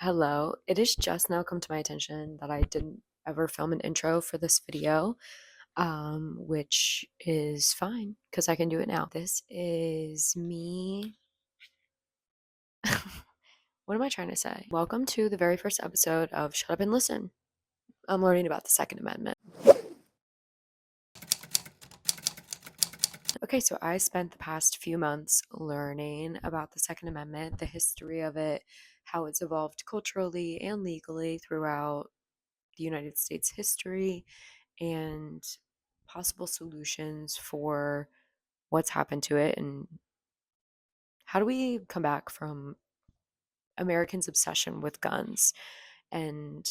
Hello. It has just now come to my attention that I didn't ever film an intro for this video, which is fine because I can do it now. This is me. What am I trying to say? Welcome to the very first episode of Shut Up and Listen. I'm learning about the Second Amendment. Okay, so I spent the past few months learning about the Second Amendment, the history of it, how it's evolved culturally and legally throughout the United States history, and possible solutions for what's happened to it and how do we come back from Americans' obsession with guns and,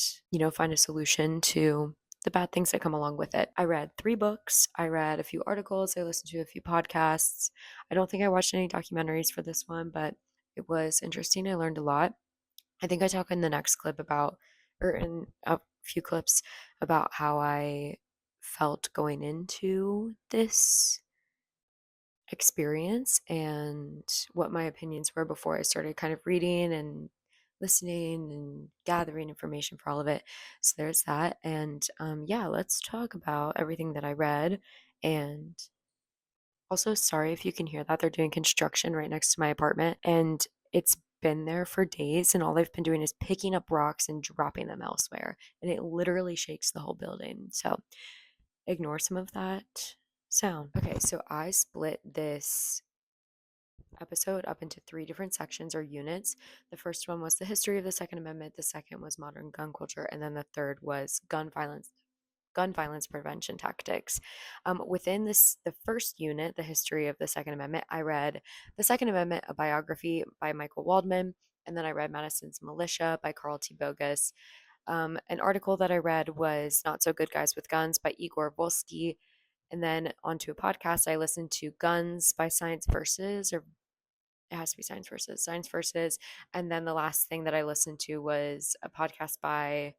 find a solution to the bad things that come along with it. I read 3 books, I read a few articles, I listened to a few podcasts. I don't think I watched any documentaries for this one, but it was interesting. I learned a lot. I think I talk in the next clip about, or in a few clips, about how I felt going into this experience and what my opinions were before I started kind of reading and listening and gathering information for all of it. So there's that. And yeah, let's talk about everything that I read. And also, sorry if you can hear that. They're doing construction right next to my apartment, and it's been there for days. And all they've been doing is picking up rocks and dropping them elsewhere. And it literally shakes the whole building. So ignore some of that sound. Okay, so I split this episode up into 3 different sections or units. The first one was the history of the Second Amendment, the second was modern gun culture, and then the third was gun violence prevention tactics. Within the first unit, the history of the Second Amendment, I read The Second Amendment, a biography by Michael Waldman, and then I read Madison's Militia by Carl T. Bogus. An article that I read was Not So Good Guys with Guns by Igor Volsky. And then onto a podcast, I listened to Guns by Science Versus, or it has to be Science Versus. And then the last thing that I listened to was a podcast by,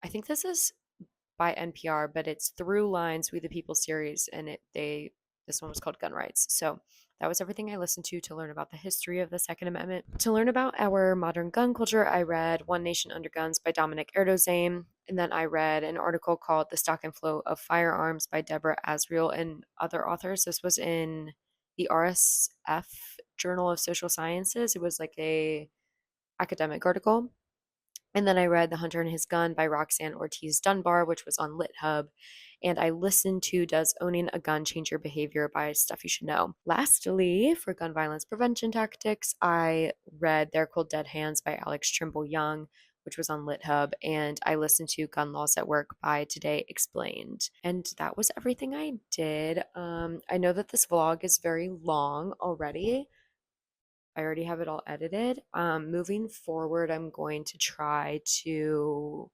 I think this is by NPR, but it's Through Lines, We the People series, and this one was called Gun Rights. So that was everything I listened to learn about the history of the Second Amendment. To learn about our modern gun culture, I read One Nation Under Guns by Dominic Erdőzém, and then I read an article called The Stock and Flow of Firearms by Deborah Asriel and other authors. This was in the RSF Journal of Social Sciences. It was like a academic article. And then I read The Hunter and His Gun by Roxanne Ortiz Dunbar, which was on LitHub. And I listened to Does Owning a Gun Change Your Behavior by Stuff You Should Know. Lastly, for gun violence prevention tactics, I read They're Cold Dead Hands by Alex Trimble Young, which was on LitHub. And I listened to Gun Laws at Work by Today Explained. And that was everything I did. I know that this vlog is very long already. I already have it all edited. Moving forward, I'm going to try to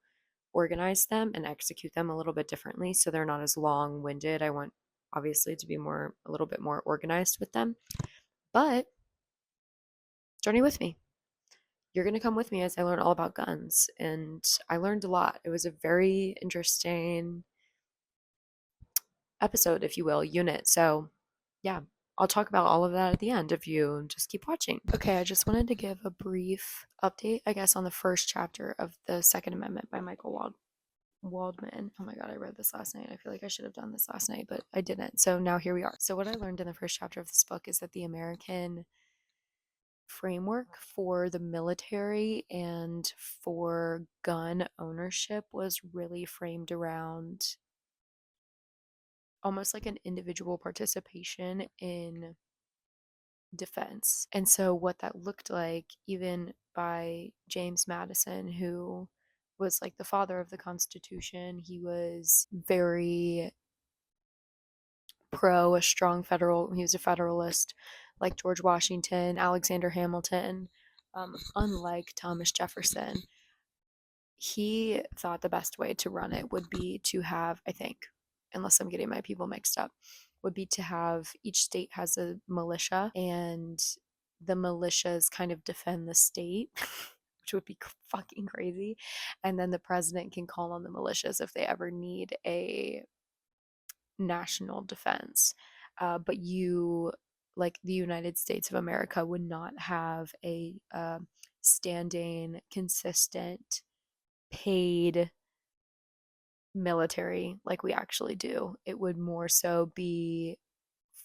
organize them and execute them a little bit differently so they're not as long-winded. I want obviously to be a little bit more organized with them. But journey with me. You're going to come with me as I learn all about guns, and I learned a lot. It was a very interesting episode, if you will, unit. So, yeah, I'll talk about all of that at the end if you just keep watching. Okay, I just wanted to give a brief update, I guess, on the first chapter of the Second Amendment by Michael Waldman. Oh my God, I read this last night. I feel like I should have done this last night, but I didn't. So now here we are. So, what I learned in the first chapter of this book is that the American framework for the military and for gun ownership was really framed around almost like an individual participation in defense. And so, what that looked like, even by James Madison, who was like the father of the Constitution, he was very pro a strong he was a federalist, like George Washington, Alexander Hamilton. Unlike Thomas Jefferson, he thought the best way to run it would be to have, I think, unless I'm getting my people mixed up, would be to have each state has a militia and the militias kind of defend the state, which would be fucking crazy. And then the president can call on the militias if they ever need a national defense. But like the United States of America, would not have a standing, consistent, paid military like we actually do. It would more so be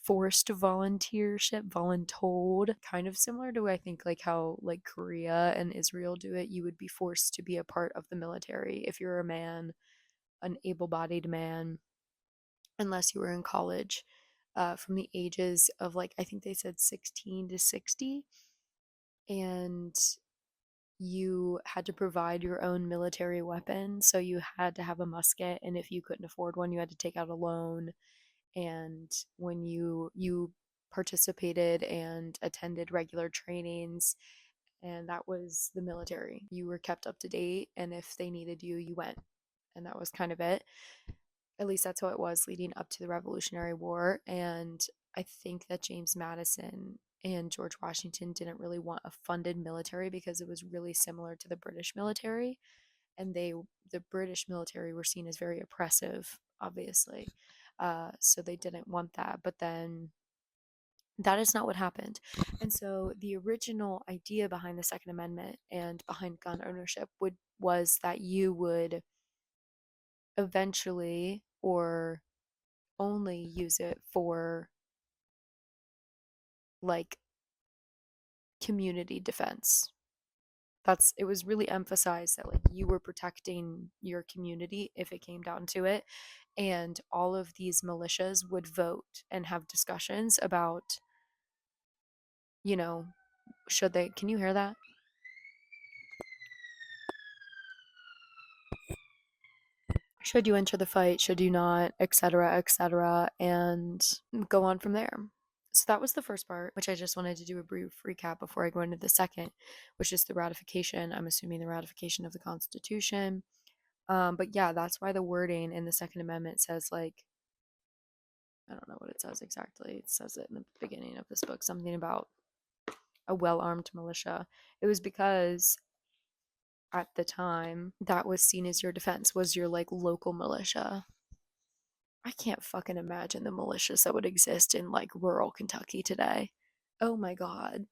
forced volunteership, voluntold, kind of similar to I think like how like Korea and Israel do it. You would be forced to be a part of the military if you're a man, an able-bodied man, unless you were in college, from the ages of like I think they said 16 to 60, and you had to provide your own military weapon. So you had to have a musket, and if you couldn't afford one, you had to take out a loan. And when you participated and attended regular trainings, and that was the military. You were kept up to date, and if they needed you, you went. And that was kind of it. At least that's how it was leading up to the Revolutionary War. And I think that James Madison and George Washington didn't really want a funded military because it was really similar to the British military. And the British military were seen as very oppressive, obviously. So they didn't want that. But then that is not what happened. And so the original idea behind the Second Amendment and behind gun ownership was that you would eventually or only use it for like community defense. It was really emphasized that like you were protecting your community if it came down to it. And all of these militias would vote and have discussions about, you know, should they, can you hear that? Should you enter the fight? Should you not? Etc., etc., and go on from there. So that was the first part, which I just wanted to do a brief recap before I go into the second, which is the ratification. I'm assuming the ratification of the Constitution. But yeah, that's why the wording in the Second Amendment says like I don't know what it says exactly. It says it in the beginning of this book, something about a well-armed militia. It was because at the time that was seen as your defense, was your like local militia. I can't fucking imagine the militias that would exist in like rural Kentucky today. Oh my god.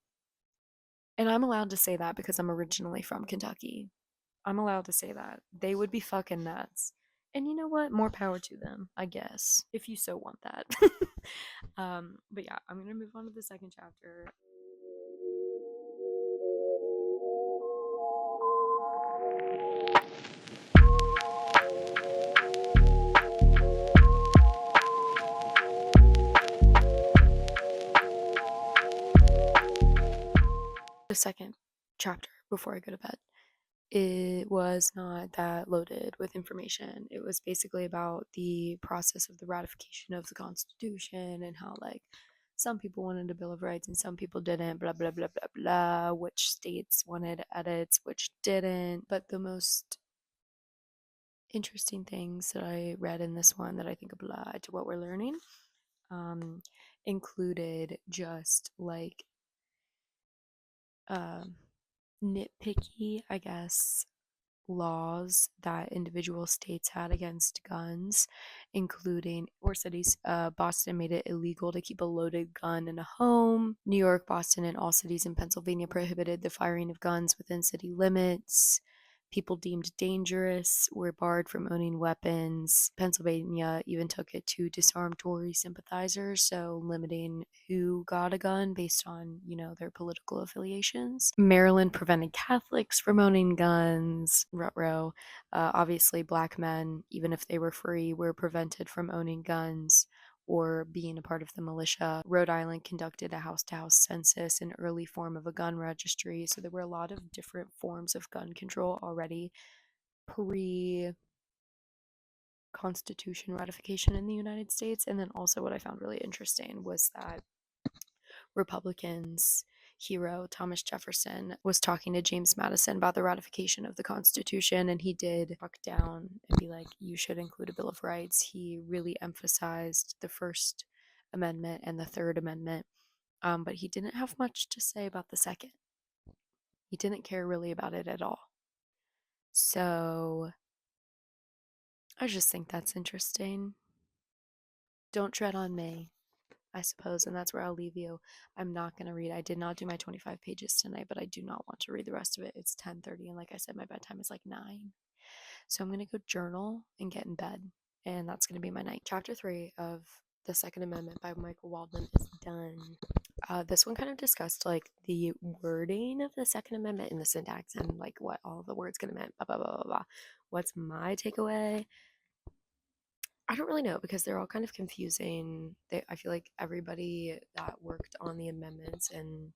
And I'm allowed to say that because I'm originally from Kentucky. I'm allowed to say that. They would be fucking nuts. And you know what? More power to them, I guess, if you so want that. But yeah, I'm gonna move on to the second chapter. The second chapter before I go to bed. It was not that loaded with information. It was basically about the process of the ratification of the Constitution and how, like, some people wanted a Bill of Rights and some people didn't, blah, blah, blah, blah, blah, which states wanted edits, which didn't. But the most interesting things that I read in this one that I think apply to what we're learning um, included just like uh, nitpicky, I guess, laws that individual states had against guns, including, or cities. Boston made it illegal to keep a loaded gun in a home. New York, Boston, and all cities in Pennsylvania prohibited the firing of guns within city limits. People deemed dangerous were barred from owning weapons. Pennsylvania even took it to disarm Tory sympathizers, so limiting who got a gun based on, their political affiliations. Maryland prevented Catholics from owning guns. Ruh-roh. Obviously, black men, even if they were free, were prevented from owning guns or being a part of the militia. Rhode Island conducted a house-to-house census, an early form of a gun registry. So there were a lot of different forms of gun control already pre-Constitution ratification in the United States. And then also what I found really interesting was that Republicans' hero, Thomas Jefferson, was talking to James Madison about the ratification of the Constitution, and he did buck down and be like, you should include a Bill of Rights. He really emphasized the First Amendment and the Third Amendment, but he didn't have much to say about the second. He didn't care really about it at all. So I just think that's interesting. Don't tread on me. I suppose, and that's where I'll leave you. I'm not going to read. I did not do my 25 pages tonight, but I do not want to read the rest of it. It's 10:30, and like I said, my bedtime is like 9. So I'm going to go journal and get in bed, and that's going to be my night. Chapter 3 of The Second Amendment by Michael Waldman is done. This one kind of discussed like the wording of the Second Amendment and the syntax and like what all the words gonna mean. Blah blah blah blah blah. What's my takeaway? I don't really know because they're all kind of confusing. I feel like everybody that worked on the amendments and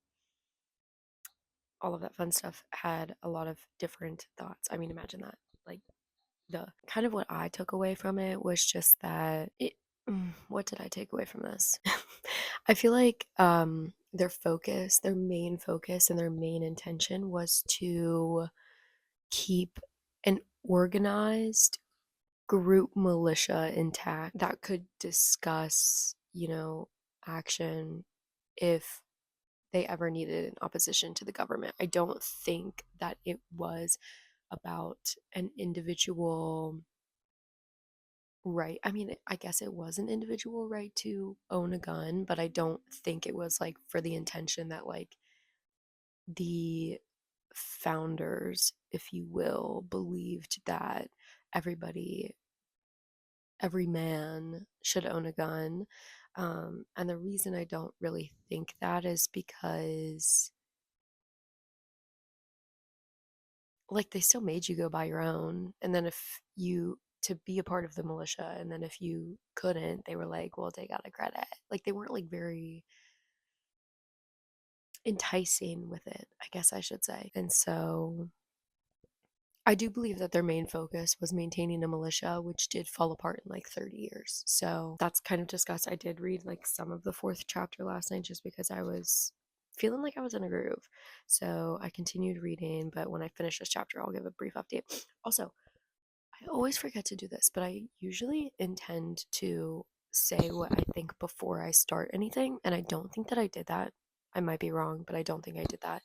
all of that fun stuff had a lot of different thoughts. I mean, imagine that. Like the kind of what I took away from it was just that it what did I take away from this? I feel like their main focus and their main intention was to keep an organized group militia intact that could discuss, action if they ever needed an opposition to the government. I don't think that it was about an individual right. I mean, I guess it was an individual right to own a gun, but I don't think it was like for the intention that like the founders, if you will, believed that everybody, every man should own a gun. And the reason I don't really think that is because like they still made you go buy your own, and then if you to be a part of the militia, and then if you couldn't, they were like, well, take out a credit. Like they weren't like very enticing with it, I guess I should say. And so I do believe that their main focus was maintaining a militia, which did fall apart in like 30 years. So that's kind of discussed. I did read like some of the fourth chapter last night just because I was feeling like I was in a groove. So I continued reading, but when I finish this chapter, I'll give a brief update. Also, I always forget to do this, but I usually intend to say what I think before I start anything, and I don't think that I did that. I might be wrong, but I don't think I did that.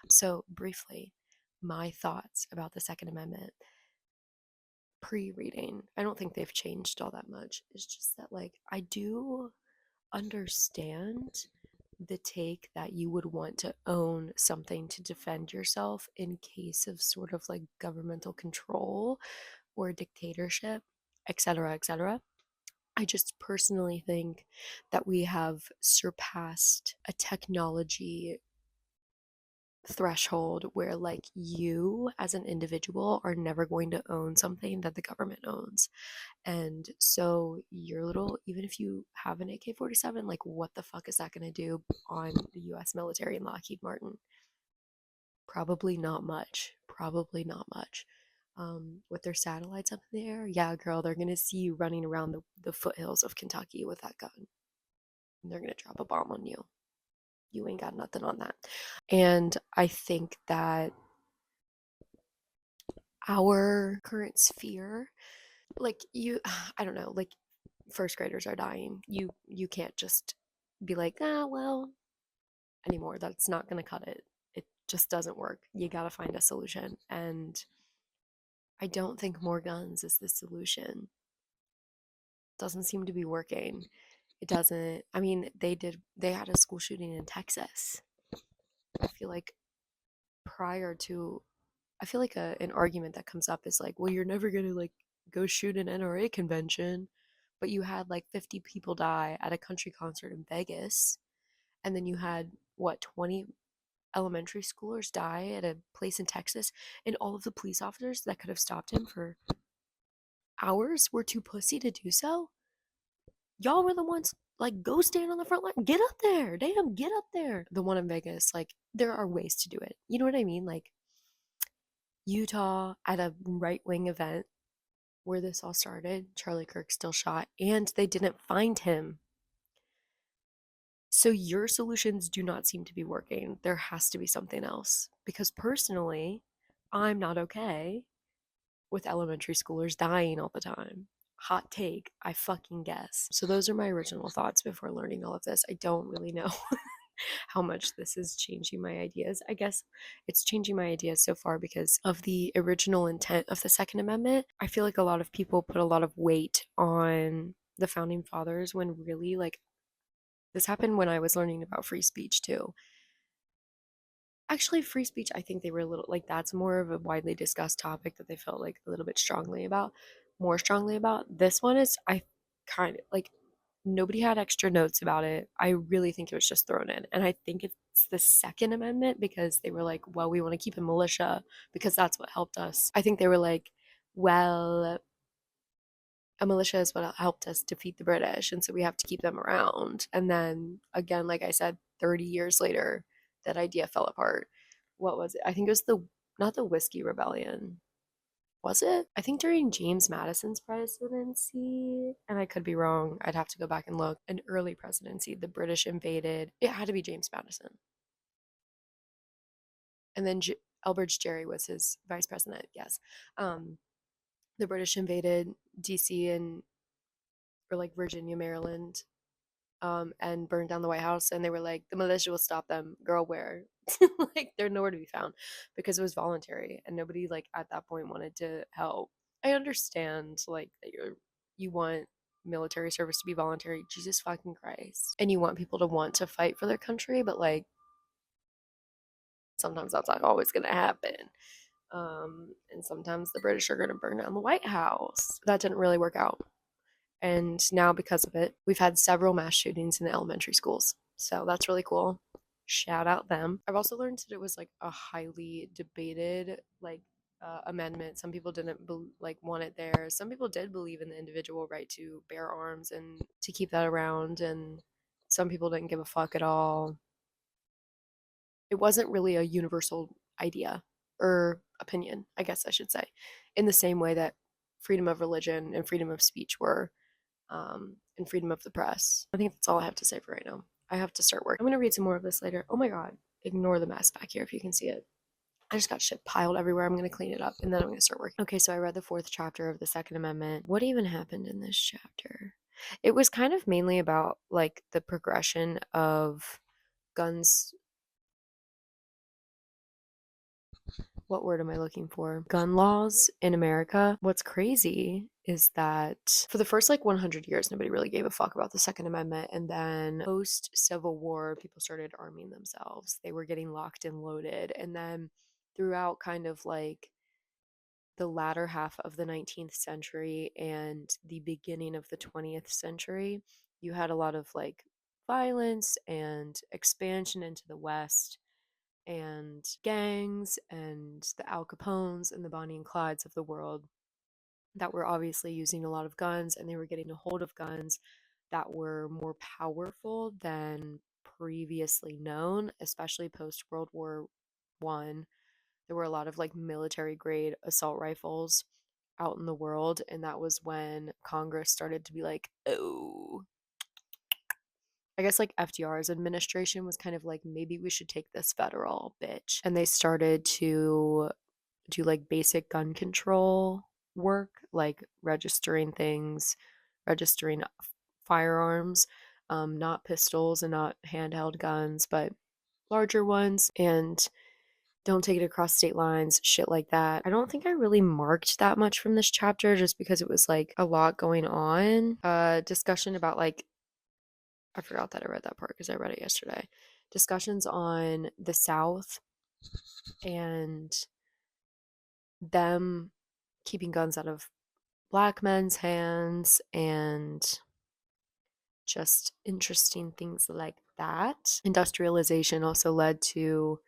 So, briefly, my thoughts about the Second Amendment pre reading. I don't think they've changed all that much. It's just that, like, I do understand the take that you would want to own something to defend yourself in case of sort of like governmental control or dictatorship, etc., etc. I just personally think that we have surpassed a technology threshold where like you as an individual are never going to own something that the government owns. And so your little, even if you have an AK-47, like what the fuck is that going to do on the US military and Lockheed Martin? Probably not much. Probably not much. With their satellites up in the air, yeah, girl, they're gonna see you running around the foothills of Kentucky with that gun. And they're gonna drop a bomb on you. You ain't got nothing on that. And I think that our current sphere, like you, I don't know, like first graders are dying. You can't just be like, well, anymore. That's not gonna cut it. It just doesn't work. You gotta find a solution. And I don't think more guns is the solution. Doesn't seem to be working. It doesn't. I mean, they had a school shooting in Texas. I feel like prior to, I feel like an argument that comes up is like, well, you're never going to like go shoot an NRA convention, but you had like 50 people die at a country concert in Vegas. And then you had what, 20 elementary schoolers die at a place in Texas, and all of the police officers that could have stopped him for hours were too pussy to do so. Y'all were the ones like go stand on the front line. Get up there. Damn, get up there. The one in Vegas, like there are ways to do it. You know what I mean? Like Utah at a right wing event where this all started, Charlie Kirk still shot and they didn't find him. So your solutions do not seem to be working. There has to be something else. Because personally, I'm not okay with elementary schoolers dying all the time. Hot take, I fucking guess. So those are my original thoughts before learning all of this. I don't really know how much this is changing my ideas. I guess it's changing my ideas so far because of the original intent of the Second Amendment. I feel like a lot of people put a lot of weight on the founding fathers when really like This happened when I was learning about free speech too. Actually, free speech, I think they were a little like that's more of a widely discussed topic that they felt like a little bit strongly about, more strongly about. This one is, I kind of like, nobody had extra notes about it. I really think it was just thrown in. And I think it's the Second Amendment because they were like, well, we want to keep a militia because that's what helped us. I think they were like, well, a militia is what helped us defeat the British, and so we have to keep them around. And then again, like I said, 30 years later, that idea fell apart. What was it? I think it was the not the Whiskey Rebellion. Was it? I think during James Madison's presidency, and I could be wrong. I'd have to go back and look. An early presidency, the British invaded. It had to be James Madison, and then Elbridge Gerry was his vice president. Yes, um, the British invaded D.C. and or like Virginia, Maryland, and burned down the White House. And they were like, the militia will stop them. Girl, where? Like, they're nowhere to be found because it was voluntary and nobody, like, at that point wanted to help. I understand, like, that you want military service to be voluntary. Jesus fucking Christ. And you want people to want to fight for their country, but, like, sometimes that's not always going to happen. And sometimes the British are going to burn down the White House. That didn't really work out. And now, because of it, we've had several mass shootings in the elementary schools. So that's really cool. Shout out them. I've also learned that it was like a highly debated amendment. Some people didn't like want it there. Some people did believe in the individual right to bear arms and to keep that around. And some people didn't give a fuck at all. It wasn't really a universal idea or opinion, I guess I should say, in the same way that freedom of religion and freedom of speech were, and freedom of the press. I think that's all I have to say for right now. I have to start work. I'm gonna read some more of this later. Oh my god, ignore the mess back here if you can see it. I just got shit piled everywhere. I'm gonna clean it up and then I'm gonna start working. Okay, so I read the fourth chapter of the Second Amendment. What even happened in this chapter? It was kind of mainly about like the progression of guns. What word am I looking for? Gun laws in America. What's crazy is that for the first like 100 years, nobody really gave a fuck about the Second Amendment. And then post Civil War, people started arming themselves. They were getting locked and loaded. And then throughout kind of like the latter half of the 19th century and the beginning of the 20th century, you had a lot of like violence and expansion into the West and gangs and the Al Capones and the Bonnie and Clydes of the world that were obviously using a lot of guns, and they were getting a hold of guns that were more powerful than previously known, especially post World War One. There were a lot of like military grade assault rifles out in the world, and that was when Congress started to be like, oh, I guess like FDR's administration was kind of like, maybe we should take this federal, bitch. And they started to do like basic gun control work, like registering things, registering firearms, not pistols and not handheld guns, but larger ones. And don't take it across state lines, shit like that. I don't think I really marked that much from this chapter just because it was like a lot going on. Discussion about like, I forgot that I read that part because I read it yesterday. Discussions on the South and them keeping guns out of black men's hands and just interesting things like that. Industrialization also led to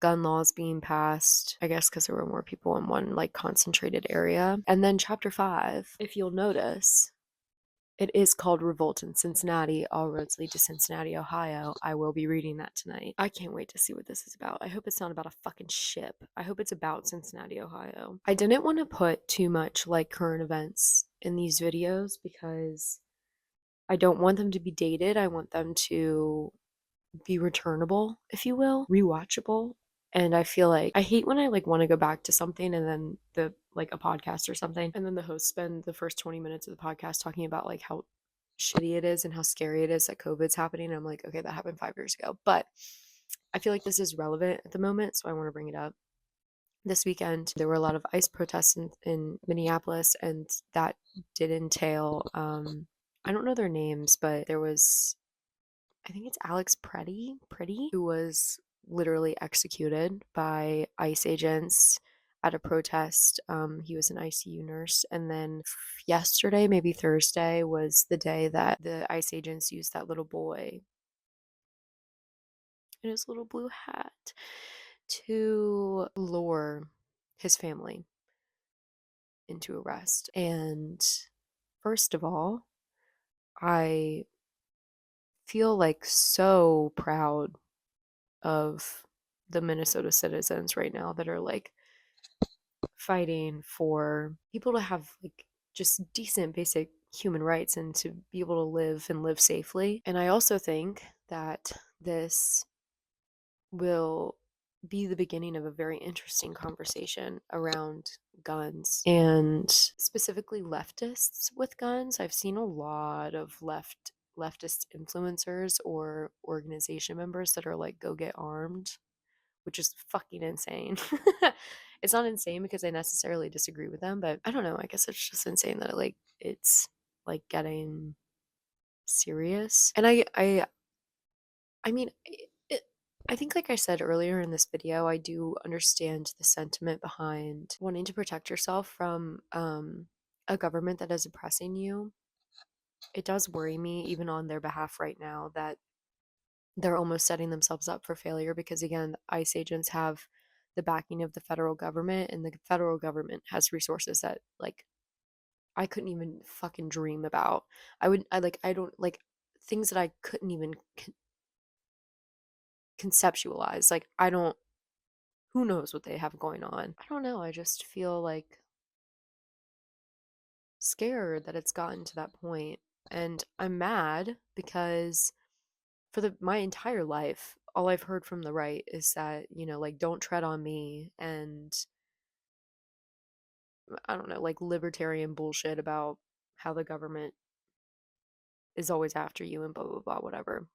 gun laws being passed, I guess because there were more people in one like concentrated area. And then chapter 5, if you'll notice, it is called Revolt in Cincinnati. All roads lead to Cincinnati, Ohio. I will be reading that tonight. I can't wait to see what this is about. I hope it's not about a fucking ship. I hope it's about Cincinnati, Ohio. I didn't want to put too much like current events in these videos because I don't want them to be dated. I want them to be returnable, if you will, rewatchable. And I feel like I hate when I like want to go back to something and then the like a podcast or something and then the host spend the first 20 minutes of the podcast talking about like how shitty it is and how scary it is that COVID's happening. And I'm like, okay, that happened 5 years ago. But I feel like this is relevant at the moment, so I want to bring it up. This weekend, there were a lot of ICE protests in Minneapolis, and that did entail, I don't know their names, but there was I think it's Alex Pretty, who was literally executed by ICE agents at a protest. He was an ICU nurse. And then yesterday, maybe Thursday, was the day that the ICE agents used that little boy in his little blue hat to lure his family into arrest. And first of all, I feel like so proud of the Minnesota citizens right now that are like fighting for people to have like just decent basic human rights and to be able to live and live safely. And I also think that this will be the beginning of a very interesting conversation around guns and specifically leftists with guns. I've seen a lot of leftist influencers or organization members that are like go get armed, which is fucking insane. It's not insane because I necessarily disagree with them, but I don't know, I guess it's just insane that it's like getting serious. And I mean, it, I think, like I said earlier in this video, I do understand the sentiment behind wanting to protect yourself from a government that is oppressing you. It does worry me, even on their behalf right now, that they're almost setting themselves up for failure because, again, ICE agents have the backing of the federal government, and the federal government has resources that, like, I couldn't even fucking dream about. I don't like things that I couldn't even conceptualize. Like, I don't, who knows what they have going on. I don't know. I just feel like scared that it's gotten to that point. And I'm mad because for my entire life, all I've heard from the right is that, like, don't tread on me, and I don't know, like libertarian bullshit about how the government is always after you and blah blah blah whatever.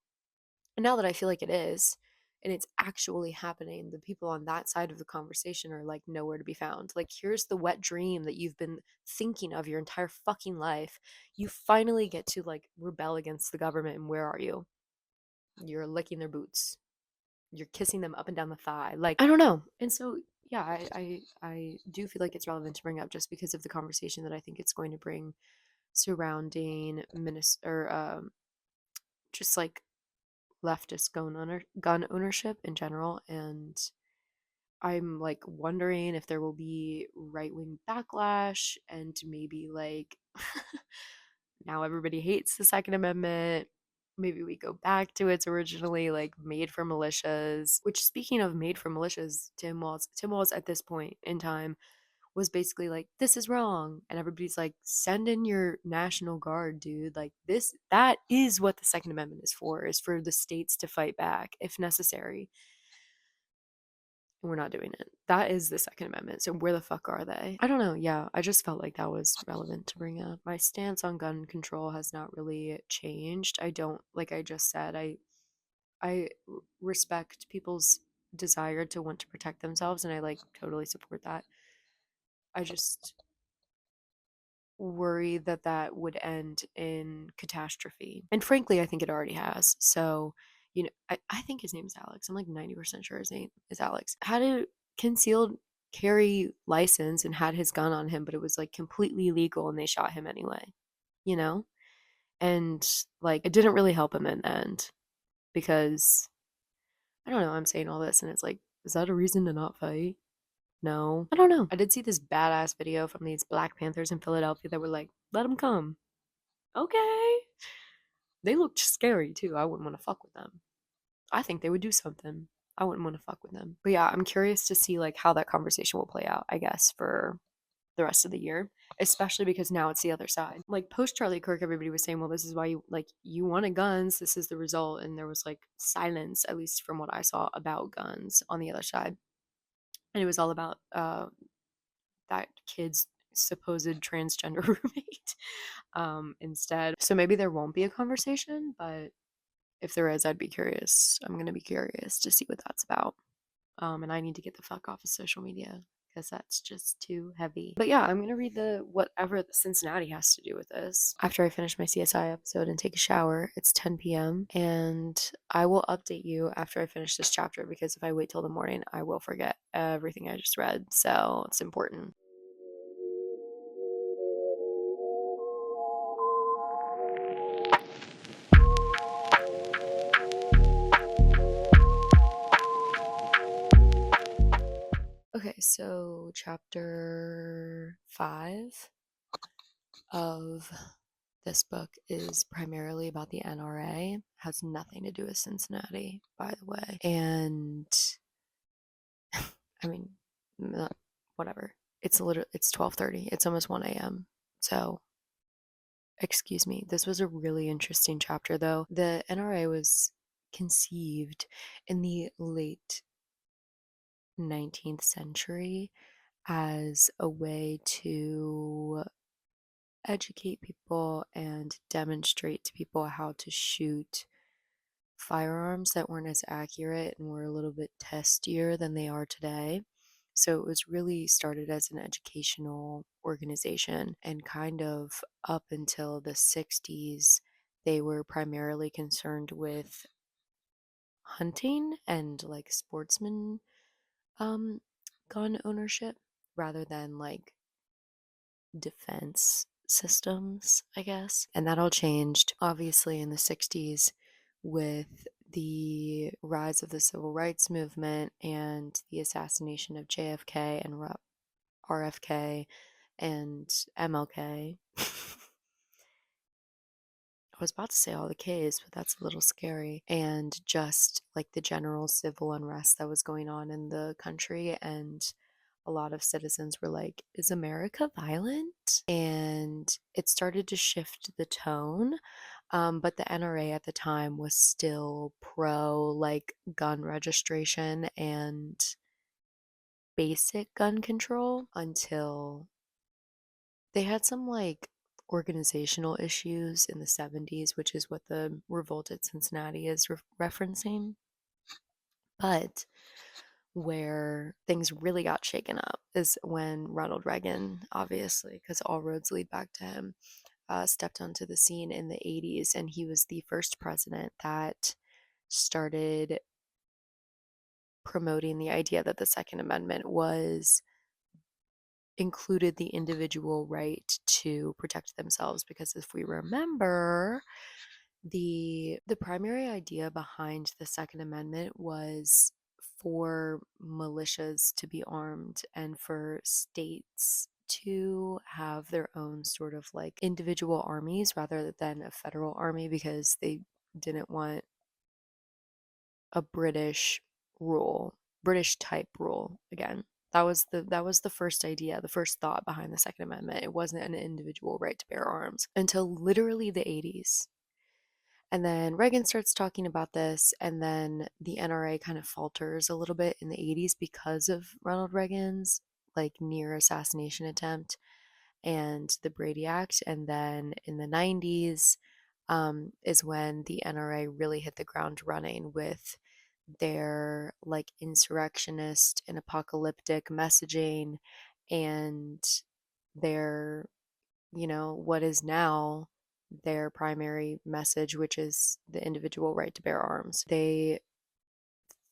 And now that I feel like it is, and it's actually happening, the people on that side of the conversation are like nowhere to be found. Like, here's the wet dream that you've been thinking of your entire fucking life. You finally get to like rebel against the government, and where are you? You're licking their boots. You're kissing them up and down the thigh. Like, I don't know. And so yeah, I do feel like it's relevant to bring up just because of the conversation that I think it's going to bring surrounding or just like leftist gun ownership in general. And I'm like wondering if there will be right wing backlash and maybe like now everybody hates the Second Amendment. Maybe we go back to its originally like made for militias. Which, speaking of made for militias, Tim Walz at this point in time was basically like, this is wrong. And everybody's like, send in your National Guard, dude. Like, that is what the Second Amendment is for the states to fight back if necessary. And we're not doing it. That is the Second Amendment. So where the fuck are they? I don't know. Yeah, I just felt like that was relevant to bring up. My stance on gun control has not really changed. I don't, like I just said, I respect people's desire to want to protect themselves, and I like totally support that. I just worry that that would end in catastrophe. And frankly, I think it already has. So, I think his name is Alex. I'm like 90% sure his name is Alex. Had a concealed carry license and had his gun on him, but it was like completely legal and they shot him anyway, you know? And like, it didn't really help him in the end because I don't know, I'm saying all this and it's like, is that a reason to not fight? No, I don't know. I did see this badass video from these Black Panthers in Philadelphia that were like, let them come. Okay. They looked scary too. I wouldn't want to fuck with them. I think they would do something. I wouldn't want to fuck with them. But yeah, I'm curious to see like how that conversation will play out, I guess, for the rest of the year, especially because now it's the other side. Like post Charlie Kirk, everybody was saying, well, this is why you wanted guns. This is the result. And there was like silence, at least from what I saw, about guns on the other side. And it was all about that kid's supposed transgender roommate instead. So maybe there won't be a conversation, but if there is, I'd be curious. I'm going to be curious to see what that's about. And I need to get the fuck off of social media because that's just too heavy. But yeah, I'm gonna read the whatever the Cincinnati has to do with this after I finish my CSI episode and take a shower. It's 10 p.m. and I will update you after I finish this chapter because if I wait till the morning, I will forget everything I just read. So it's important. Okay, so chapter 5 of this book is primarily about the NRA. Has nothing to do with Cincinnati, by the way. And I mean, whatever. It's 12:30. It's almost 1 a.m. So, excuse me. This was a really interesting chapter though. The NRA was conceived in the late 19th century as a way to educate people and demonstrate to people how to shoot firearms that weren't as accurate and were a little bit testier than they are today. So it was really started as an educational organization, and kind of up until the 60s, they were primarily concerned with hunting and like sportsman um, gun ownership rather than like defense systems, I guess. And that all changed, obviously, in the 60s with the rise of the civil rights movement and the assassination of JFK and RFK and MLK. I was about to say all the K's, but that's a little scary. And just like the general civil unrest that was going on in the country. And a lot of citizens were like, is America violent? And it started to shift the tone. But the NRA at the time was still pro like gun registration and basic gun control until they had some like organizational issues in the 70s, which is what the revolt at Cincinnati is referencing. But where things really got shaken up is when Ronald Reagan, obviously, because all roads lead back to him, stepped onto the scene in the 80s. And he was the first president that started promoting the idea that the Second Amendment was included the individual right to protect themselves, because if we remember, the primary idea behind the Second Amendment was for militias to be armed and for states to have their own sort of like individual armies rather than a federal army, because they didn't want a British type rule again. That was the first idea, the first thought behind the Second Amendment. It wasn't an individual right to bear arms until literally the 80s. And then Reagan starts talking about this, and then the NRA kind of falters a little bit in the 80s because of Ronald Reagan's like near assassination attempt and the Brady Act. And then in the 90s is when the NRA really hit the ground running with their like insurrectionist and apocalyptic messaging and their, what is now their primary message, which is the individual right to bear arms. They,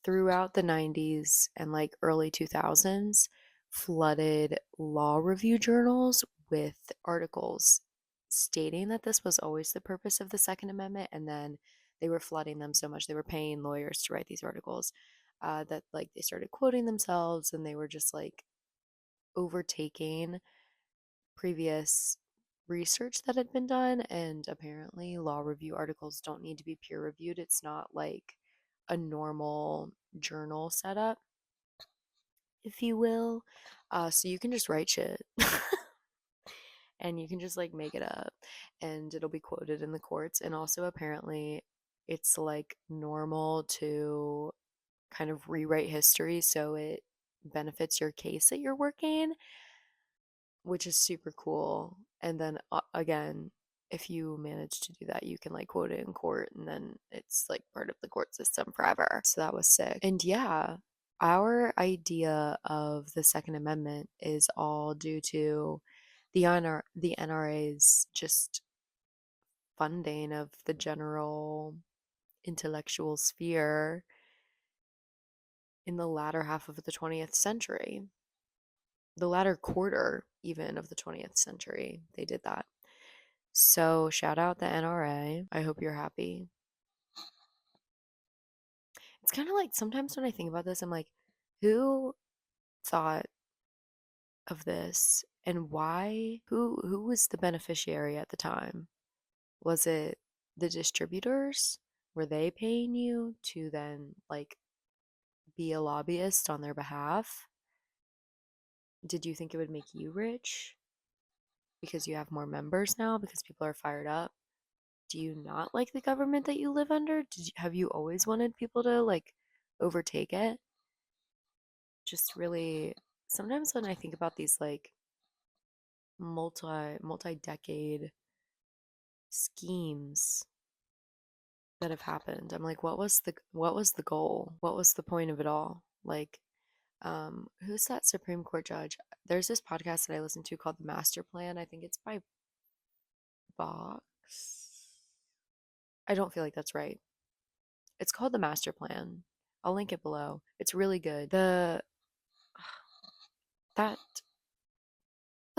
throughout the 90s and like early 2000s, flooded law review journals with articles stating that this was always the purpose of the Second Amendment. And then they were flooding them so much, they were paying lawyers to write these articles, that like they started quoting themselves, and they were just like overtaking previous research that had been done. And apparently law review articles don't need to be peer reviewed. It's not like a normal journal setup, if you will. So you can just write shit and you can just like make it up and it'll be quoted in the courts. And also apparently it's like normal to kind of rewrite history so it benefits your case that you're working, which is super cool. And then again, if you manage to do that, you can like quote it in court, and then it's like part of the court system forever. So that was sick. And yeah, our idea of the Second Amendment is all due to the NRA's just funding of the general intellectual sphere in the latter half of the 20th century, the latter quarter even of the 20th century. They did that. So, shout out the NRA. I hope you're happy. It's kind of like sometimes when I think about this, I'm like, who thought of this and why? Who was the beneficiary at the time? Was it the distributors? Were they paying you to then like be a lobbyist on their behalf? Did you think it would make you rich because you have more members now because people are fired up? Do you not like the government that you live under? Have you always wanted people to like overtake it? Just really sometimes when I think about these like multi-decade schemes that have happened, I'm like, what was the goal? What was the point of it all? Like, who's that Supreme Court judge? There's this podcast that I listen to called The Master Plan. I think it's by Vox. I don't feel like that's right. It's called The Master Plan. I'll link it below. It's really good. That what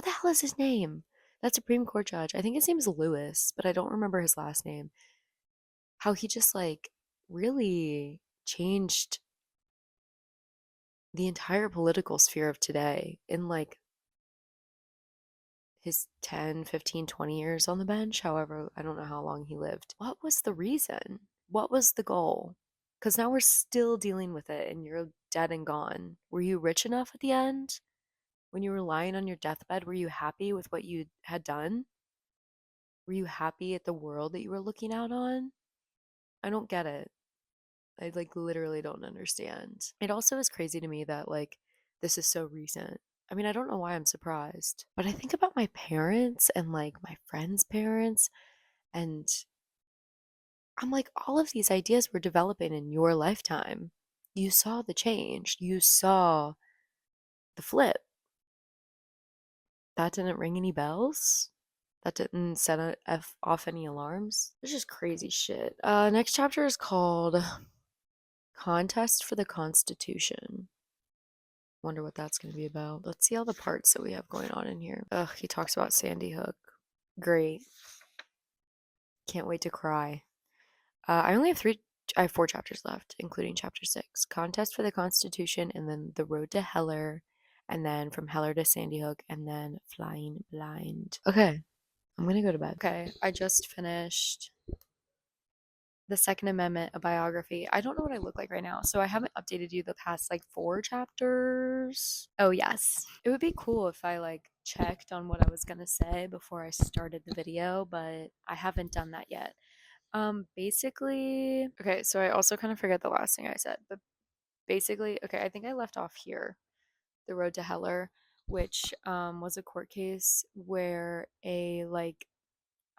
the hell is his name? That Supreme Court judge. I think his name is Lewis, but I don't remember his last name. How he just like really changed the entire political sphere of today in like his 10, 15, 20 years on the bench. However, I don't know how long he lived. What was the reason? What was the goal? Because now we're still dealing with it and you're dead and gone. Were you rich enough at the end? When you were lying on your deathbed, were you happy with what you had done? Were you happy at the world that you were looking out on? I don't get it. I like literally don't understand. It also is crazy to me that like this is so recent. I mean, I don't know why I'm surprised, but I think about my parents and like my friends' parents, and I'm like, all of these ideas were developing in your lifetime. You saw the change, you saw the flip. That didn't ring any bells. That didn't off any alarms. It's just crazy shit. Next chapter is called Contest for the Constitution. Wonder what that's going to be about. Let's see all the parts that we have going on in here. Ugh, he talks about Sandy Hook. Great. Can't wait to cry. I have 4 chapters left, including chapter 6. Contest for the Constitution, and then The Road to Heller, and then From Heller to Sandy Hook, and then Flying Blind. Okay, I'm gonna go to bed. Okay, I just finished The Second Amendment, a biography. I don't know what I look like right now, so I haven't updated you the past like 4 chapters. Oh, yes. It would be cool if I like checked on what I was gonna say before I started the video, but I haven't done that yet. Basically, okay, so I also kind of forget the last thing I said, but basically, okay, I think I left off here. The Road to Heller, which was a court case where a like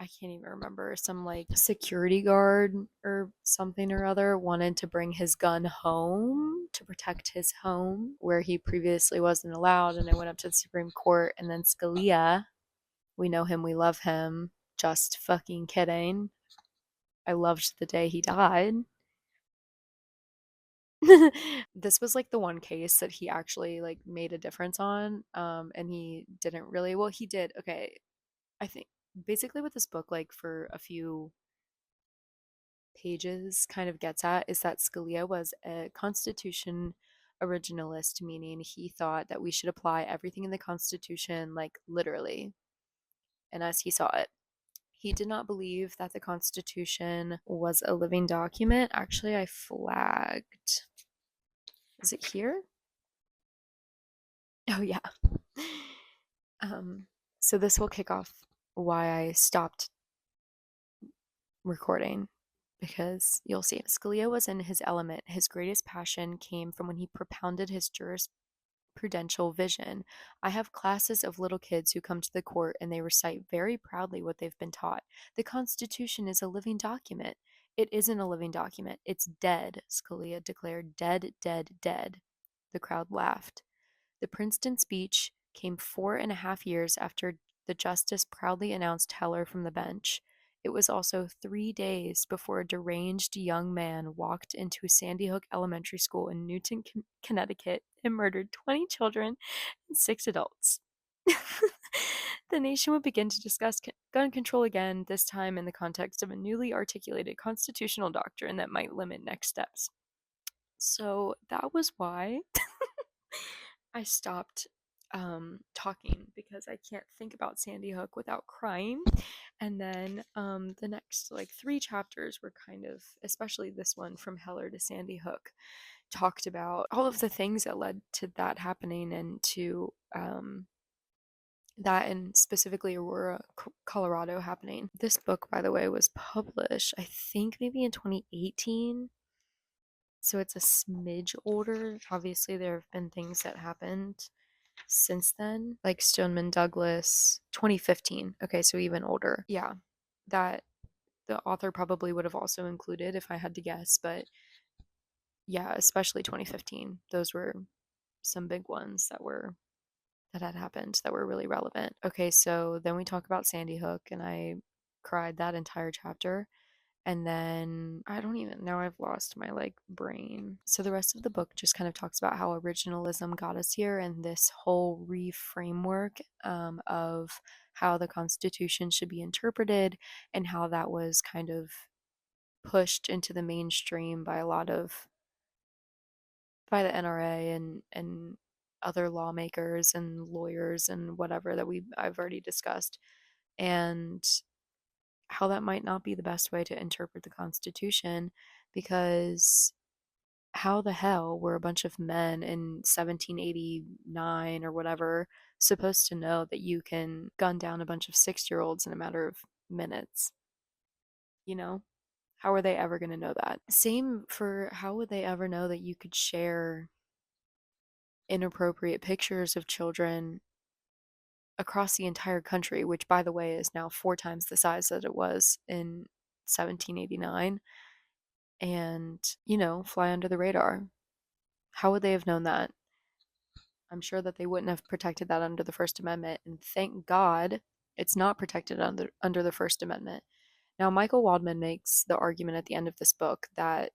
I can't even remember, some like security guard or something or other wanted to bring his gun home to protect his home where he previously wasn't allowed, and it went up to the Supreme Court, and then Scalia, we know him, we love him, just fucking kidding. I loved the day he died. This was like the one case that he actually like made a difference on, and he didn't really, well, he did. Okay, I think basically what this book, like for a few pages, kind of gets at is that Scalia was a Constitution originalist, meaning he thought that we should apply everything in the Constitution like literally and as he saw it. He did not believe that the Constitution was a living document. Actually, I flagged. Is it here? Oh, yeah. Um, so this will kick off why I stopped recording, because you'll see. Scalia was in his element. His greatest passion came from when he propounded his jurisprudential vision. I have classes of little kids who come to the court and they recite very proudly what they've been taught. The Constitution is a living document. It isn't a living document. It's dead, Scalia declared. Dead, dead, dead. The crowd laughed. The Princeton speech came 4.5 years after the justice proudly announced Heller from the bench. It was also 3 days before a deranged young man walked into Sandy Hook Elementary School in Newton, Connecticut, and murdered 20 children and 6 adults. The nation would begin to discuss gun control again, this time in the context of a newly articulated constitutional doctrine that might limit next steps. So that was why I stopped talking, because I can't think about Sandy Hook without crying. And then the next like 3 chapters were kind of, especially this one from Heller to Sandy Hook, talked about all of the things that led to that happening, and to that, and specifically Aurora, Colorado happening. This book, by the way, was published, I think, maybe in 2018. So it's a smidge older. Obviously, there have been things that happened since then, like Stoneman Douglas, 2015. Okay, so even older. Yeah, that the author probably would have also included if I had to guess, but yeah, especially 2015. Those were some big ones that had happened that were really relevant. Okay, so then we talk about Sandy Hook, and I cried that entire chapter. And then I don't even know, I've lost my like brain. So the rest of the book just kind of talks about how originalism got us here, and this whole reframework of how the Constitution should be interpreted, and how that was kind of pushed into the mainstream by a lot of by the NRA and other lawmakers and lawyers and whatever that I've already discussed, and how that might not be the best way to interpret the Constitution, because how the hell were a bunch of men in 1789 or whatever supposed to know that you can gun down a bunch of 6-year-olds in a matter of minutes? You know? How are they ever going to know that? Same for, how would they ever know that you could share inappropriate pictures of children across the entire country, which, by the way, is now 4 times the size that it was in 1789, and, fly under the radar? How would they have known that? I'm sure that they wouldn't have protected that under the First Amendment, and thank God it's not protected under the First Amendment. Now, Michael Waldman makes the argument at the end of this book that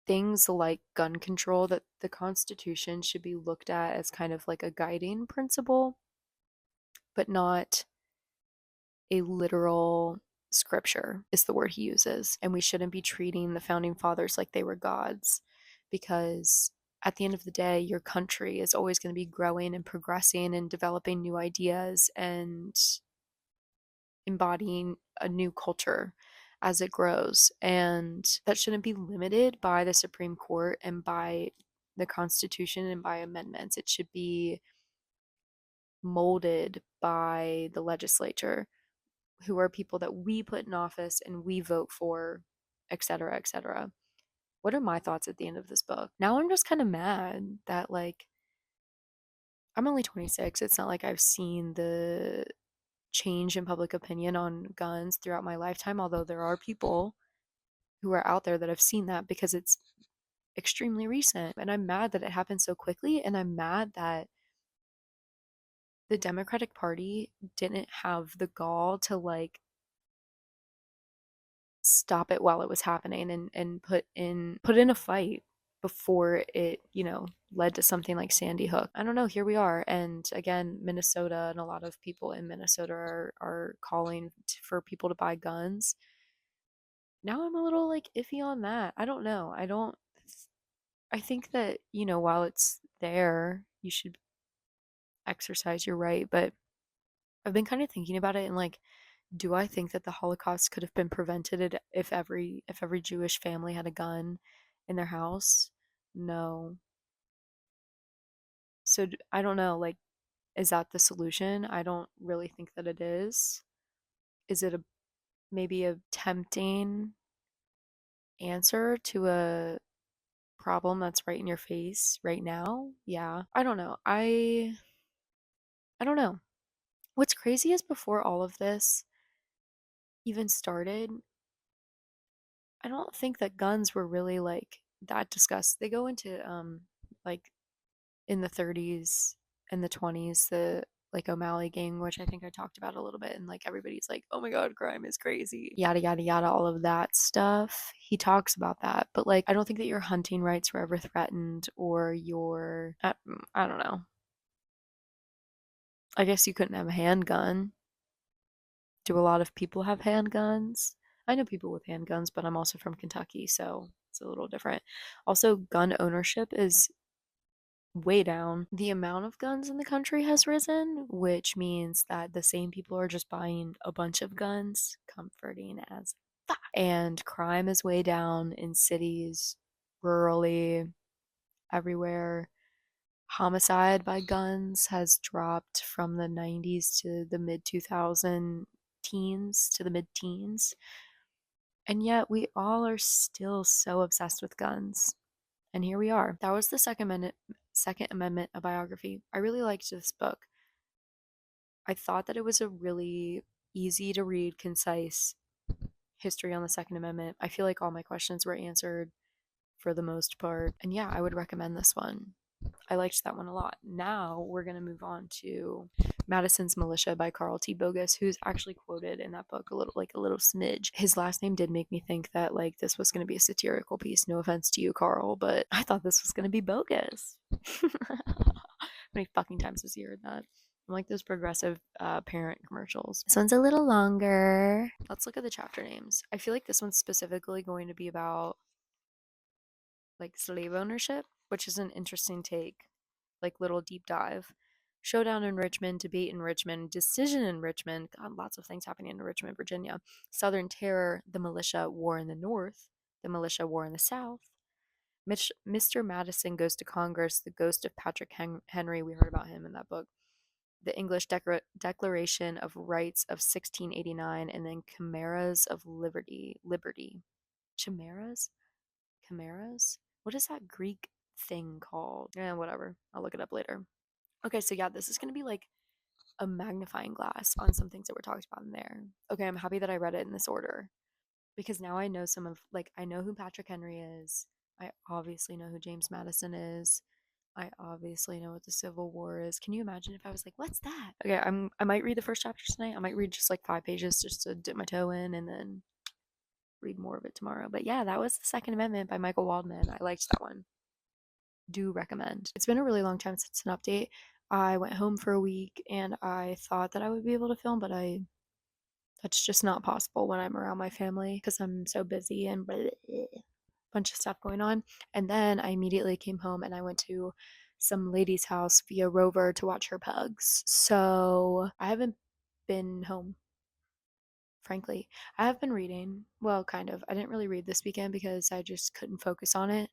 things like gun control, that the Constitution should be looked at as kind of like a guiding principle, but not a literal scripture, is the word he uses. And we shouldn't be treating the founding fathers like they were gods, because at the end of the day, your country is always going to be growing and progressing and developing new ideas and embodying a new culture as it grows. And that shouldn't be limited by the Supreme Court and by the Constitution and by amendments. It should be molded by the legislature, who are people that we put in office and we vote for, etc., etc. What are my thoughts at the end of this book? Now I'm just kind of mad that, like, I'm only 26. It's not like I've seen the change in public opinion on guns throughout my lifetime, although there are people who are out there that have seen that, because it's extremely recent. And I'm mad that it happened so quickly, and I'm mad that the Democratic Party didn't have the gall to, like, stop it while it was happening, and put in a fight before it, led to something like Sandy Hook. I don't know, here we are. And again, Minnesota and a lot of people in Minnesota are calling for people to buy guns. Now I'm a little like iffy on that. I don't know. I think that, while it's there, you should exercise your right, but I've been kind of thinking about it, and like, do I think that the Holocaust could have been prevented if every Jewish family had a gun in their house? No. So I don't know, like, is that the solution? I don't really think that it is. Is it maybe a tempting answer to a problem that's right in your face right now? Yeah. I don't know. I don't know. What's crazy is, before all of this even started, I don't think that guns were really like that discussed. They go into like in the 30s and the 20s, the like O'Malley gang, which I think I talked about a little bit, and like everybody's like, oh my god, crime is crazy, yada yada yada, all of that stuff. He talks about that, but like, I don't think that your hunting rights were ever threatened, or your, I don't know. I guess you couldn't have a handgun. Do a lot of people have handguns? I know people with handguns, but I'm also from Kentucky, so it's a little different. Also, gun ownership is way down. The amount of guns in the country has risen, which means that the same people are just buying a bunch of guns, comforting as fuck. And crime is way down in cities, rurally, everywhere. Homicide by guns has dropped from the 90s to the mid 2000 teens to the mid teens. And yet we all are still so obsessed with guns. And here we are. That was the Second Amendment, a biography. I really liked this book. I thought that it was a really easy to read, concise history on the Second Amendment. I feel like all my questions were answered for the most part. And yeah, I would recommend this one. I liked that one a lot. Now we're going to move on to Madison's Militia by Carl T. Bogus, who's actually quoted in that book a little smidge. His last name did make me think that like this was going to be a satirical piece. No offense to you, Carl, but I thought this was going to be bogus. How many fucking times has he heard that? I'm like those progressive parent commercials. This one's a little longer. Let's look at the chapter names. I feel like this one's specifically going to be about like slave ownership, which is an interesting take, like little deep dive. Showdown in Richmond, debate in Richmond, decision in Richmond. God, lots of things happening in Richmond, Virginia. Southern Terror, the militia war in the North, the militia war in the South. Mr. Madison goes to Congress, the ghost of Patrick Henry. We heard about him in that book. The English Declaration of Rights of 1689, and then Chimeras of Liberty. Chimeras? Chimeras? What is that Greek thing called? Yeah, whatever. I'll look it up later. Okay, so yeah, this is going to be like a magnifying glass on some things that were talked about in there. Okay, I'm happy that I read it in this order because now I know some of, like, I know who Patrick Henry is. I obviously know who James Madison is. I obviously know what the Civil War is. Can you imagine if I was like, "What's that?" Okay, I might read the first chapter tonight. I might read just like 5 pages just to dip my toe in, and then read more of it tomorrow. But yeah, that was the Second Amendment by Michael Waldman. I liked that one. Do recommend. It's been a really long time since an update. I went home for a week and I thought that I would be able to film, but I that's just not possible when I'm around my family because I'm so busy and bunch of stuff going on. And then I immediately came home and I went to some lady's house via Rover to watch her pugs. So I haven't been home, frankly. I have been reading. Well, kind of. I didn't really read this weekend because I just couldn't focus on it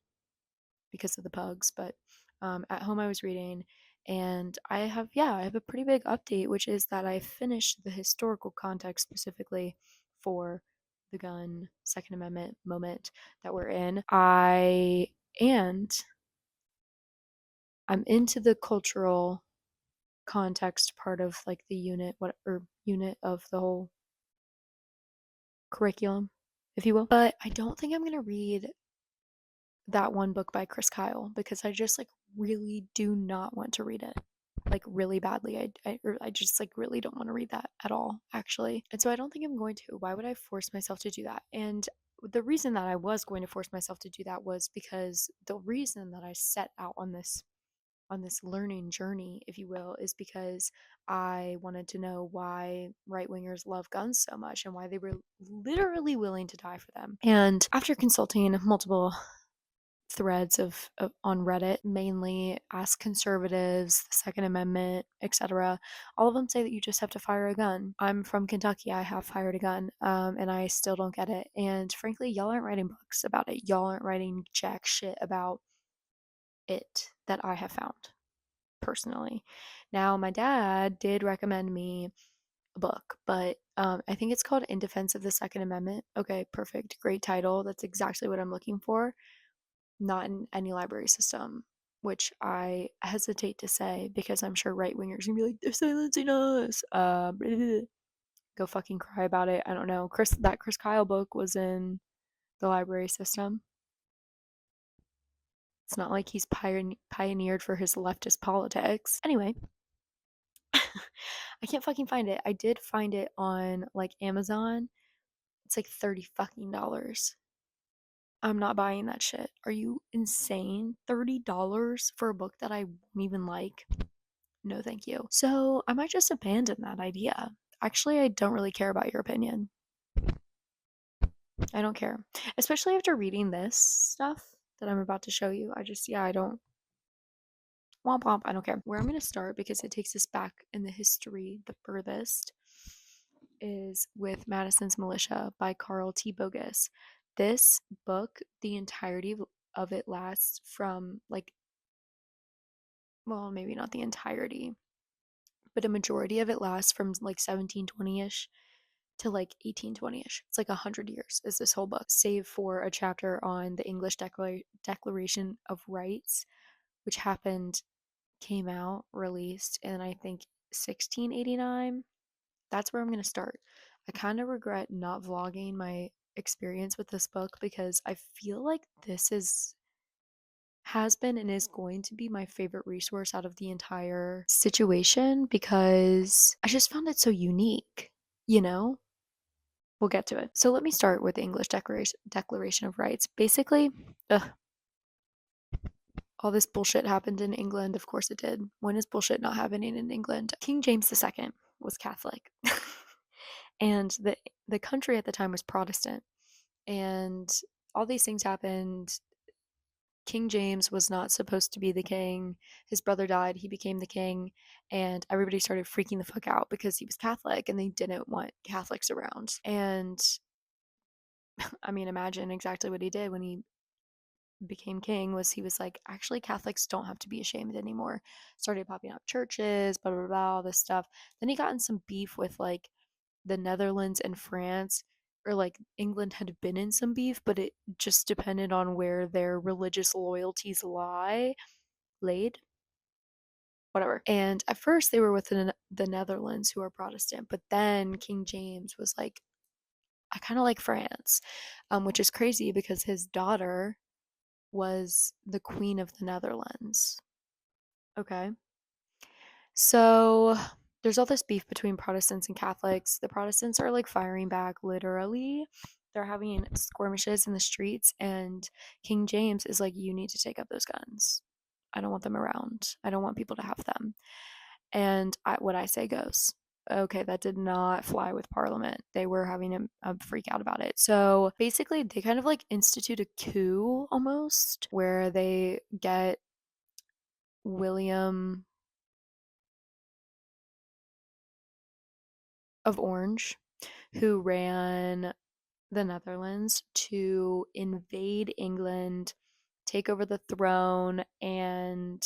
because of the pugs. But at home, I was reading, and I have a pretty big update, which is that I finished the historical context specifically for the gun Second Amendment moment that we're in. And I'm into the cultural context part of like the unit of the whole curriculum, if you will. But I don't think I'm gonna read that one book by Chris Kyle because I just like really do not want to read it like really badly. I just like really don't want to read that at all actually. And so I don't think I'm going to. Why would I force myself to do that? And the reason that I was going to force myself to do that was because the reason that I set out on this learning journey, if you will, is because I wanted to know why right wingers love guns so much and why they were literally willing to die for them. And after consulting multiple threads of on Reddit, mainly Ask Conservatives, the Second Amendment, etc. All of them say that you just have to fire a gun. I'm from Kentucky. I have fired a gun, and I still don't get it. And frankly, y'all aren't writing books about it. Y'all aren't writing jack shit about it that I have found personally. Now, my dad did recommend me a book, but I think it's called In Defense of the Second Amendment. Okay, perfect. Great title. That's exactly what I'm looking for. Not in any library system, which I hesitate to say because I'm sure right wingers are gonna be like, they're silencing us. Go fucking cry about it. I don't know. That Chris Kyle book was in the library system. It's not like he's pioneered for his leftist politics. Anyway, I can't fucking find it. I did find it on like Amazon. It's like 30 fucking dollars. I'm not buying that shit. Are you insane? $30 for a book that I won't even like? No, thank you. So I might just abandon that idea. Actually, I don't really care about your opinion. I don't care. Especially after reading this stuff that I'm about to show you. Yeah, I don't. Womp womp, I don't care. Where I'm going to start, because it takes us back in the history the furthest, is with Madison's Militia by Carl T. Bogus. This book, the entirety of it lasts from like, well, maybe not the entirety, but a majority of it lasts from like 1720-ish to like 1820-ish. It's like 100 years is this whole book, save for a chapter on the English Declaration of Rights, which came out, released in I think 1689. That's where I'm going to start. I kind of regret not vlogging my experience with this book because I feel like this has been and is going to be my favorite resource out of the entire situation because I just found it so unique, you know? We'll get to it. So let me start with the English Declaration of Rights. Basically, ugh, all this bullshit happened in England. Of course it did. When is bullshit not happening in England? King James II was Catholic. And the country at the time was Protestant. And all these things happened. King James was not supposed to be the king. His brother died, he became the king, and everybody started freaking the fuck out because he was Catholic and they didn't want Catholics around. And I mean, imagine exactly what he did when he became king. He was like, actually, Catholics don't have to be ashamed anymore. Started popping up churches, blah blah blah, all this stuff. Then he got in some beef with like the Netherlands and France, or like England had been in some beef, but it just depended on where their religious loyalties laid, whatever. And at first they were with the Netherlands, who are Protestant, but then King James was like, I kind of like France, which is crazy because his daughter was the Queen of the Netherlands. Okay. So there's all this beef between Protestants and Catholics. The Protestants are like firing back, literally. They're having skirmishes in the streets, and King James is like, you need to take up those guns. I don't want them around. I don't want people to have them. And what I say goes. Okay, that did not fly with Parliament. They were having a freak out about it. So basically, they kind of like institute a coup almost, where they get William of Orange, who ran the Netherlands, to invade England, take over the throne, and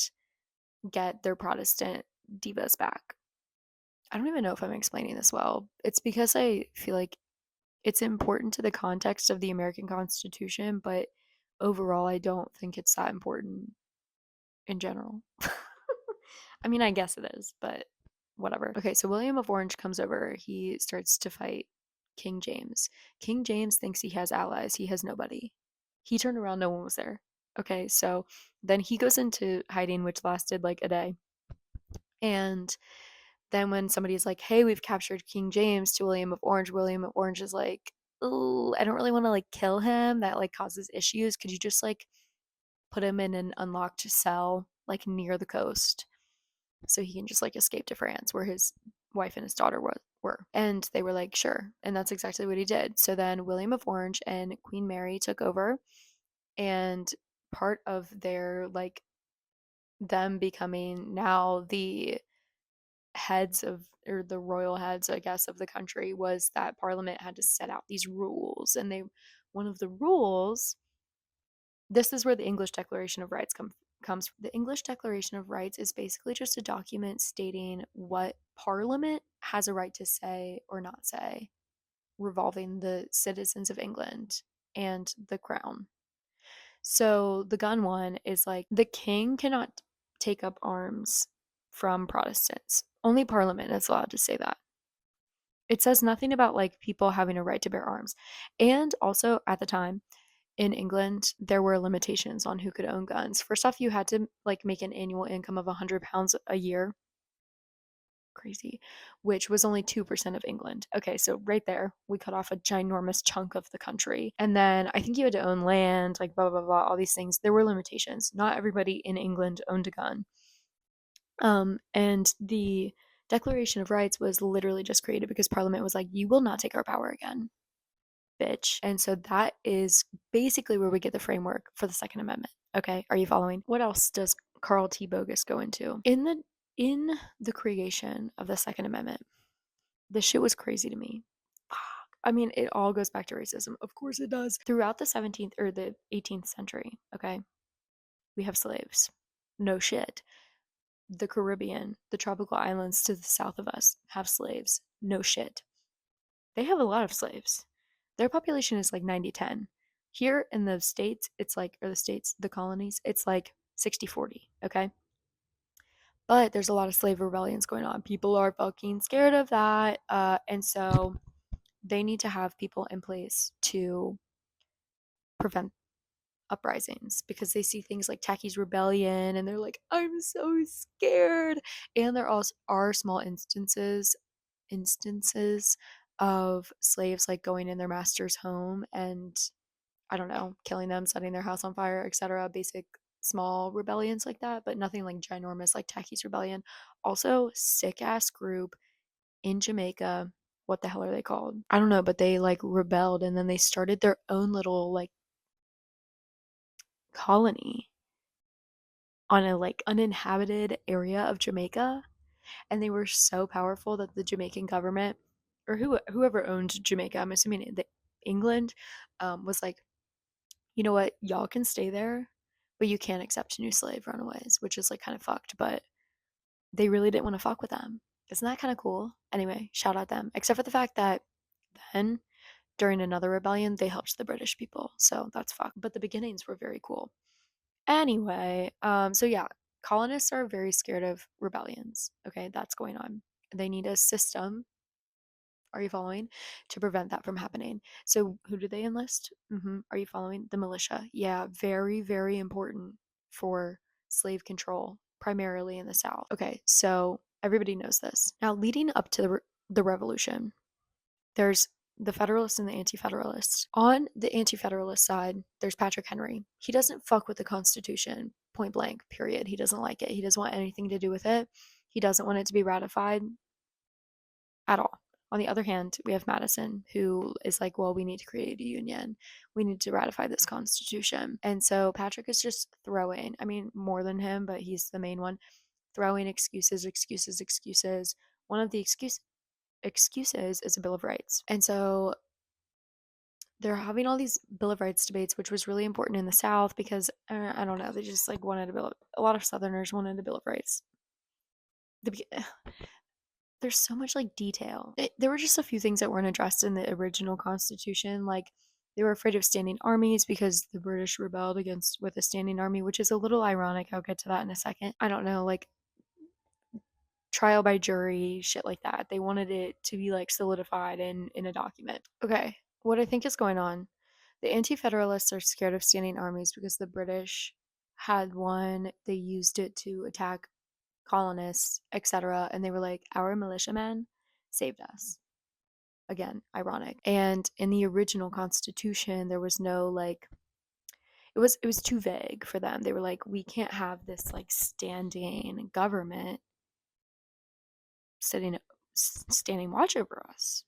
get their Protestant divas back. I don't even know if I'm explaining this well. It's because I feel like it's important to the context of the American Constitution, but overall, I don't think it's that important in general. I mean, I guess it is, but whatever. Okay, so William of Orange comes over. He starts to fight King James. King James thinks he has allies. He has nobody. He turned around, no one was there. Okay, so then he goes into hiding, which lasted like a day. And then when somebody's like, hey, we've captured King James, to William of Orange is like, oh, I don't really want to like kill him. That like causes issues. Could you just like put him in an unlocked cell like near the coast so he can just like escape to France where his wife and his daughter were? And they were like, sure. And that's exactly what he did. So then William of Orange and Queen Mary took over, and part of their like them becoming now the heads of, or the royal heads, I guess, of the country, was that Parliament had to set out these rules. And one of the rules, this is where the English Declaration of Rights comes from. The English Declaration of Rights is basically just a document stating what Parliament has a right to say or not say, revolving the citizens of England and the crown. So the gun one is like, the king cannot take up arms from Protestants. Only Parliament is allowed to say that. It says nothing about like people having a right to bear arms. And also at the time, in England, there were limitations on who could own guns. First off, you had to like make an annual income of £100 a year, crazy, which was only 2% of England. Okay, so right there, we cut off a ginormous chunk of the country. And then I think you had to own land, like blah, blah, blah, all these things. There were limitations. Not everybody in England owned a gun. And the Declaration of Rights was literally just created because Parliament was like, you will not take our power again, bitch. And so that is basically where we get the framework for the Second Amendment. Okay, are you following? What else does Carl T. Bogus go into? In the creation of the Second Amendment, this shit was crazy to me. Fuck. I mean, it all goes back to racism. Of course it does. Throughout the 17th or the 18th century, okay, we have slaves. No shit. The Caribbean, the tropical islands to the south of us have slaves. No shit. They have a lot of slaves. Their population is like 90-10. Here in the States, it's like, or the States, the colonies, it's like 60-40, okay? But there's a lot of slave rebellions going on. People are fucking scared of that. And so they need to have people in place to prevent uprisings because they see things like Tacky's rebellion and they're like, I'm so scared. And there also are small instances of slaves like going in their master's home and I don't know, killing them, setting their house on fire, etc. Basic small rebellions like that, but nothing like ginormous like Tacky's rebellion. Also, sick ass group in Jamaica. What the hell are they called? I don't know, but they like rebelled and then they started their own little like colony on a like uninhabited area of Jamaica, and they were so powerful that the Jamaican government or whoever owned Jamaica, I'm assuming England, was like, you know what, y'all can stay there, but you can't accept new slave runaways, which is like kind of fucked, but they really didn't want to fuck with them. Isn't that kind of cool? Anyway, shout out them. Except for the fact that then during another rebellion, they helped the British people. So that's fucked. But the beginnings were very cool. Anyway, so yeah, colonists are very scared of rebellions. Okay, that's going on. They need a system, are you following, to prevent that from happening. So who do they enlist? Are you following? The militia. Yeah, very, very important for slave control, primarily in the South. Okay, so everybody knows this. Now, leading up to the revolution, there's the Federalists and the Anti-Federalists. On the Anti-Federalist side, there's Patrick Henry. He doesn't fuck with the Constitution, point blank, period. He doesn't like it. He doesn't want anything to do with it. He doesn't want it to be ratified at all. On the other hand, we have Madison, who is like, well, we need to create a union. We need to ratify this Constitution. And so Patrick is just throwing, I mean, more than him, but he's the main one, throwing excuses, excuses, excuses. One of the excuses is a Bill of Rights. And so they're having all these Bill of Rights debates, which was really important in the South because I don't know, they just like wanted a lot of Southerners wanted a Bill of Rights. There's so much like detail. There were just a few things that weren't addressed in the original Constitution, like they were afraid of standing armies because the British rebelled against with a standing army, which is a little ironic. I'll get to that in a second. I don't know, like trial by jury, shit like that. They wanted it to be like solidified in a document. Okay, what I think is going on. The Anti-Federalists are scared of standing armies because the British had one. They used it to attack colonists, etc. And they were like, our militiamen saved us. Again, ironic. And in the original Constitution, there was no like it was too vague for them. They were like, we can't have this like standing government sitting standing watch over us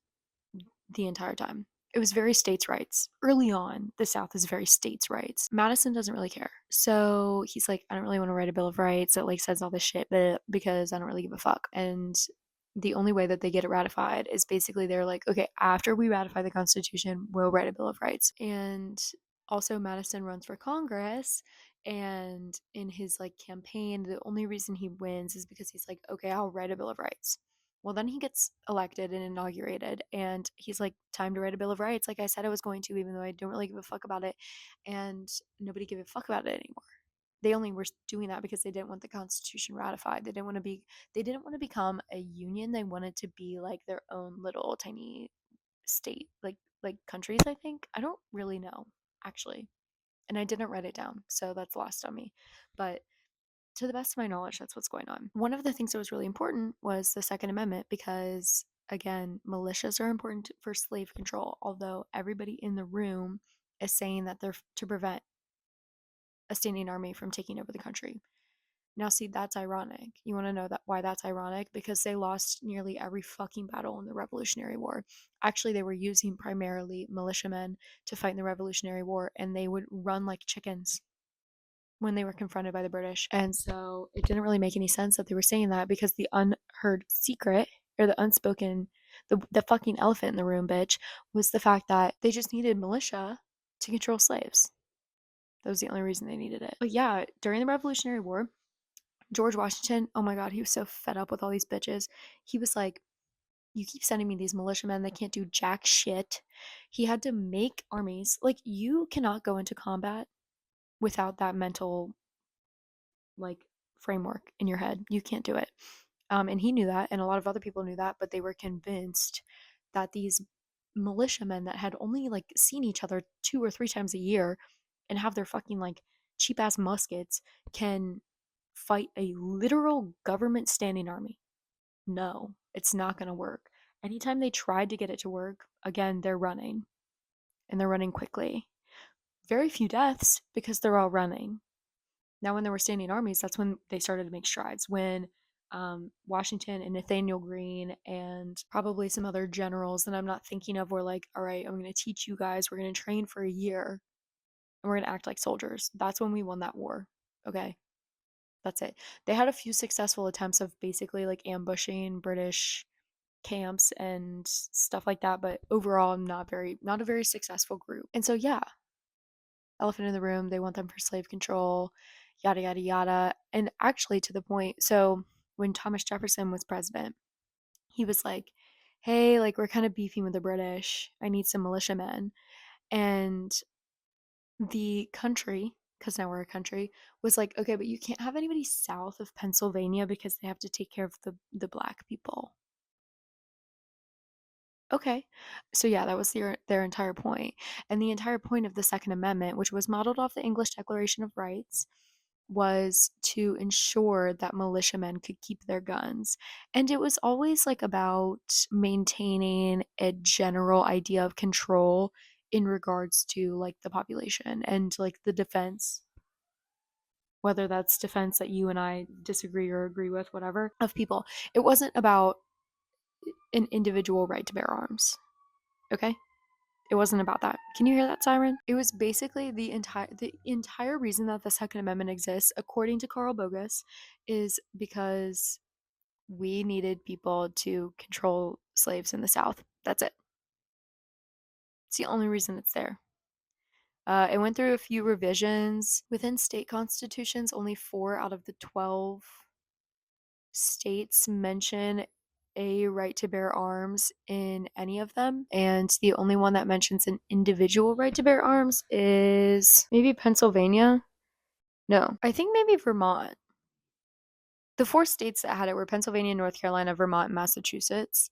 the entire time. It was very states' rights. Early on, the South is very states' rights. Madison doesn't really care. So he's like, I don't really want to write a Bill of Rights that like says all this shit, but because I don't really give a fuck. And the only way that they get it ratified is basically they're like, okay, after we ratify the Constitution, we'll write a Bill of Rights. And also Madison runs for Congress, and in his like campaign, the only reason he wins is because he's like, okay, I'll write a Bill of Rights. Well, then he gets elected and inaugurated, and he's like, time to write a Bill of Rights. Like I said I was going to, even though I don't really give a fuck about it. And nobody gave a fuck about it anymore. They only were doing that because they didn't want the Constitution ratified. They didn't want to become a union. They wanted to be like their own little tiny state, like countries, I think. I don't really know. actually. And I didn't write it down, so that's lost on me. But to the best of my knowledge, that's what's going on. One of the things that was really important was the Second Amendment because, again, militias are important for slave control, although everybody in the room is saying that they're to prevent a standing army from taking over the country. Now, see, that's ironic. You want to know that why that's ironic? Because they lost nearly every fucking battle in the Revolutionary War. Actually, they were using primarily militiamen to fight in the Revolutionary War, and they would run like chickens when they were confronted by the British. And so it didn't really make any sense that they were saying that because the unheard secret or the unspoken, the fucking elephant in the room, bitch, was the fact that they just needed militia to control slaves. That was the only reason they needed it. But yeah, during the Revolutionary War, George Washington, oh my God, he was so fed up with all these bitches. He was like, you keep sending me these militiamen, they can't do jack shit. He had to make armies. Like, you cannot go into combat without that mental, like, framework in your head. You can't do it. And he knew that, and a lot of other people knew that, but they were convinced that these militiamen that had only, like, seen each other 2 or 3 times a year and have their fucking, like, cheap ass muskets can fight a literal government standing army. No, it's not going to work. Anytime they tried to get it to work, again, they're running and they're running quickly. Very few deaths because they're all running. Now, when there were standing armies, that's when they started to make strides. When Washington and Nathaniel Greene and probably some other generals that I'm not thinking of were like, all right, I'm going to teach you guys, we're going to train for a year and we're going to act like soldiers. That's when we won that war. Okay. That's it. They had a few successful attempts of basically like ambushing British camps and stuff like that, but overall not a very successful group. And so yeah, elephant in the room, they want them for slave control, yada yada yada. And actually to the point, so when Thomas Jefferson was president, he was like, "Hey, like we're kind of beefing with the British. I need some militiamen." And the country, because now we're a country, was like, okay, but you can't have anybody south of Pennsylvania because they have to take care of the black people. Okay. So yeah, that was their entire point. And the entire point of the Second Amendment, which was modeled off the English Declaration of Rights, was to ensure that militiamen could keep their guns. And it was always like about maintaining a general idea of control in regards to like the population and like the defense, whether that's defense that you and I disagree or agree with, whatever, of people. It wasn't about an individual right to bear arms. Okay? It wasn't about that. Can you hear that siren? It was basically the entire reason that the Second Amendment exists, according to Carl Bogus, is because we needed people to control slaves in the South. That's it. It's the only reason it's there. It went through a few revisions. Within state constitutions, only 4 out of the 12 states mention a right to bear arms in any of them. And the only one that mentions an individual right to bear arms is maybe Pennsylvania. No, I think maybe Vermont. The 4 states that had it were Pennsylvania, North Carolina, Vermont, and Massachusetts.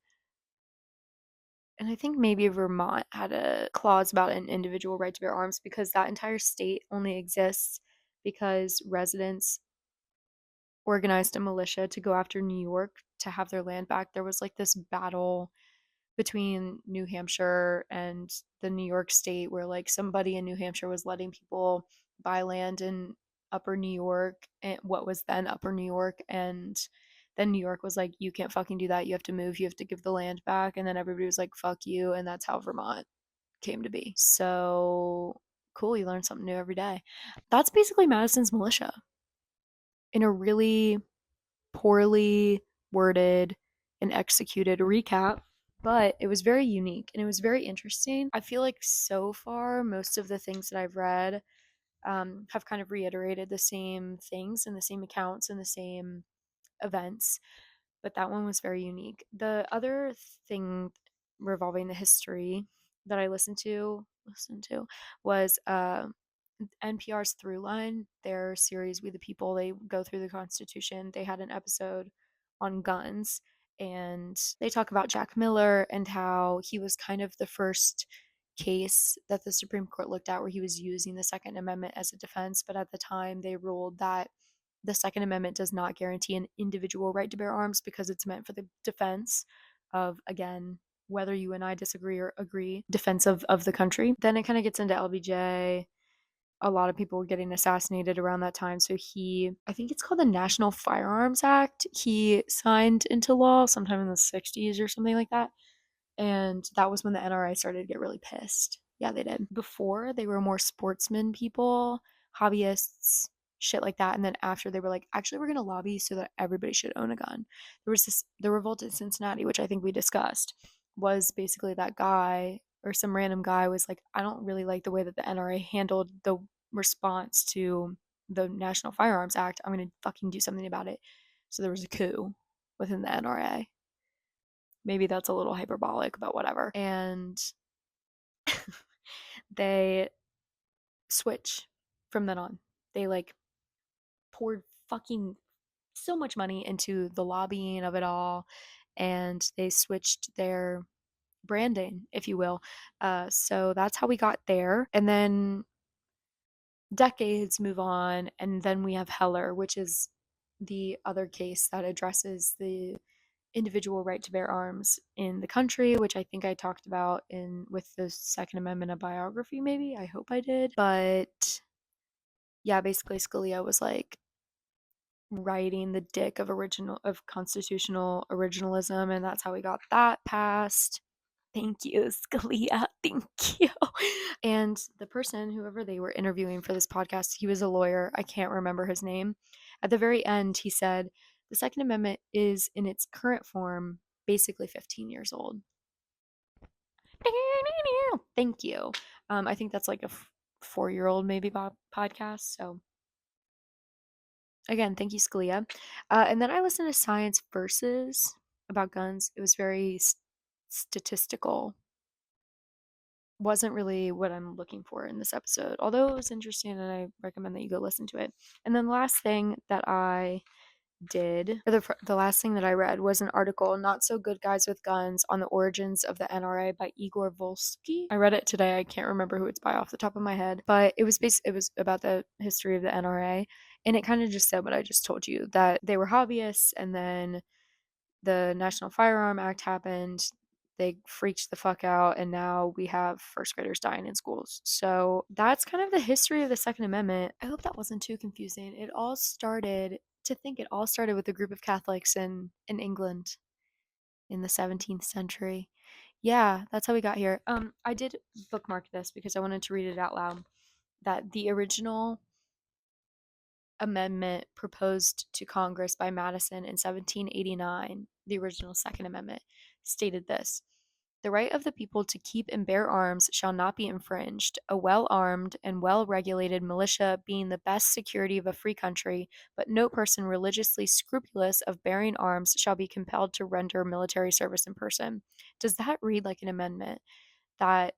And I think maybe Vermont had a clause about an individual right to bear arms because that entire state only exists because residents organized a militia to go after New York to have their land back. There was like this battle between New Hampshire and the New York state where like somebody in New Hampshire was letting people buy land in upper New York and what was then upper New York, and then New York was like, you can't fucking do that, you have to move, you have to give the land back, and then everybody was like, fuck you, and that's how Vermont came to be. So cool, you learn something new every day. That's basically Madison's militia in a really poorly worded and executed recap, but it was very unique and it was very interesting. I feel like so far, most of the things that I've read have kind of reiterated the same things and the same accounts and the same events, but that one was very unique. The other thing revolving the history that I listened to was NPR's Throughline, their series We the People. They go through the Constitution. They had an episode on guns and they talk about Jack Miller and how he was kind of the first case that the Supreme Court looked at where he was using the Second Amendment as a defense, but at the time they ruled that the Second Amendment does not guarantee an individual right to bear arms because it's meant for the defense of, again, whether you and I disagree or agree, defense of the country. Then it kind of gets into LBJ. A lot of people were getting assassinated around that time. So I think it's called the National Firearms Act. He signed into law sometime in the 60s or something like that. And that was when the NRA started to get really pissed. Yeah, they did. Before, they were more sportsman people, hobbyists, shit like that. And then after, they were like, actually, we're going to lobby so that everybody should own a gun. The revolt in Cincinnati, which I think we discussed, was basically that guy or some random guy was like, I don't really like the way that the NRA handled the response to the National Firearms Act. I'm going to fucking do something about it. So there was a coup within the NRA. Maybe that's a little hyperbolic, but whatever. And they switch from then on. They like poured fucking so much money into the lobbying of it all, and they switched their branding, if you will. So that's how we got there. And then decades move on, and then we have Heller, which is the other case that addresses the individual right to bear arms in the country, which I think I talked about in with the Second Amendment, a biography, maybe. I hope I did. But yeah, basically Scalia was like riding the dick of constitutional originalism, and that's how we got that passed. Thank you, Scalia. Thank you. And the person, whoever they were interviewing for this podcast, he was a lawyer. I can't remember his name. At the very end, he said, the Second Amendment is in its current form basically 15 years old. Thank you. I think that's like a 4-year-old maybe podcast. So again, thank you, Scalia. And then I listened to Science Versus about guns. It was very statistical. Wasn't really what I'm looking for in this episode, although it was interesting and I recommend that you go listen to it. And then the last thing that I did, or the last thing that I read was an article, Not So Good Guys with Guns, on the Origins of the NRA by Igor Volsky. I read it today. I can't remember who it's by off the top of my head, but it was about the history of the NRA, and it kind of just said what I just told you, that they were hobbyists, and then the National Firearm Act happened. They freaked the fuck out, and now we have first graders dying in schools. So that's kind of the history of the Second Amendment. I hope that wasn't too confusing. It all started with a group of Catholics in England in the 17th century. Yeah, that's how we got here. I did bookmark this because I wanted to read it out loud. That the original amendment proposed to Congress by Madison in 1789, the original Second Amendment, stated this: the right of the people to keep and bear arms shall not be infringed, a well armed and well regulated militia being the best security of a free country, but no person religiously scrupulous of bearing arms shall be compelled to render military service in person. Does that read like an amendment that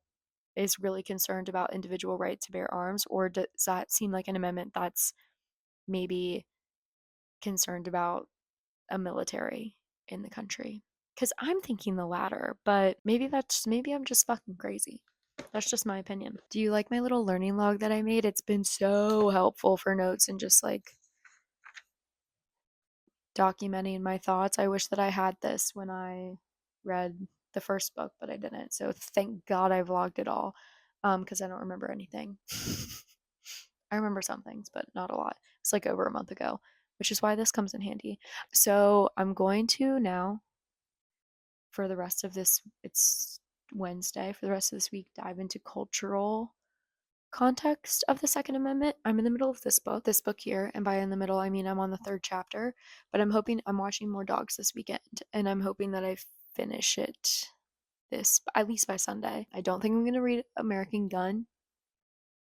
is really concerned about individual right to bear arms, or does that seem like an amendment that's maybe concerned about a military in the country? Because I'm thinking the latter, but maybe I'm just fucking crazy. That's just my opinion. Do you like my little learning log that I made? It's been so helpful for notes and just like documenting my thoughts. I wish that I had this when I read the first book, but I didn't. So thank God I vlogged it all, because I don't remember anything. I remember some things, but not a lot. It's like over a month ago, which is why this comes in handy. So I'm going to now, for the rest of this, it's Wednesday, for the rest of this week, dive into cultural context of the Second Amendment. I'm in the middle of this book here, and by in the middle, I mean I'm on the 3rd chapter, but I'm watching More Dogs this weekend, and I'm hoping that I finish it at least by Sunday. I don't think I'm going to read American Gun,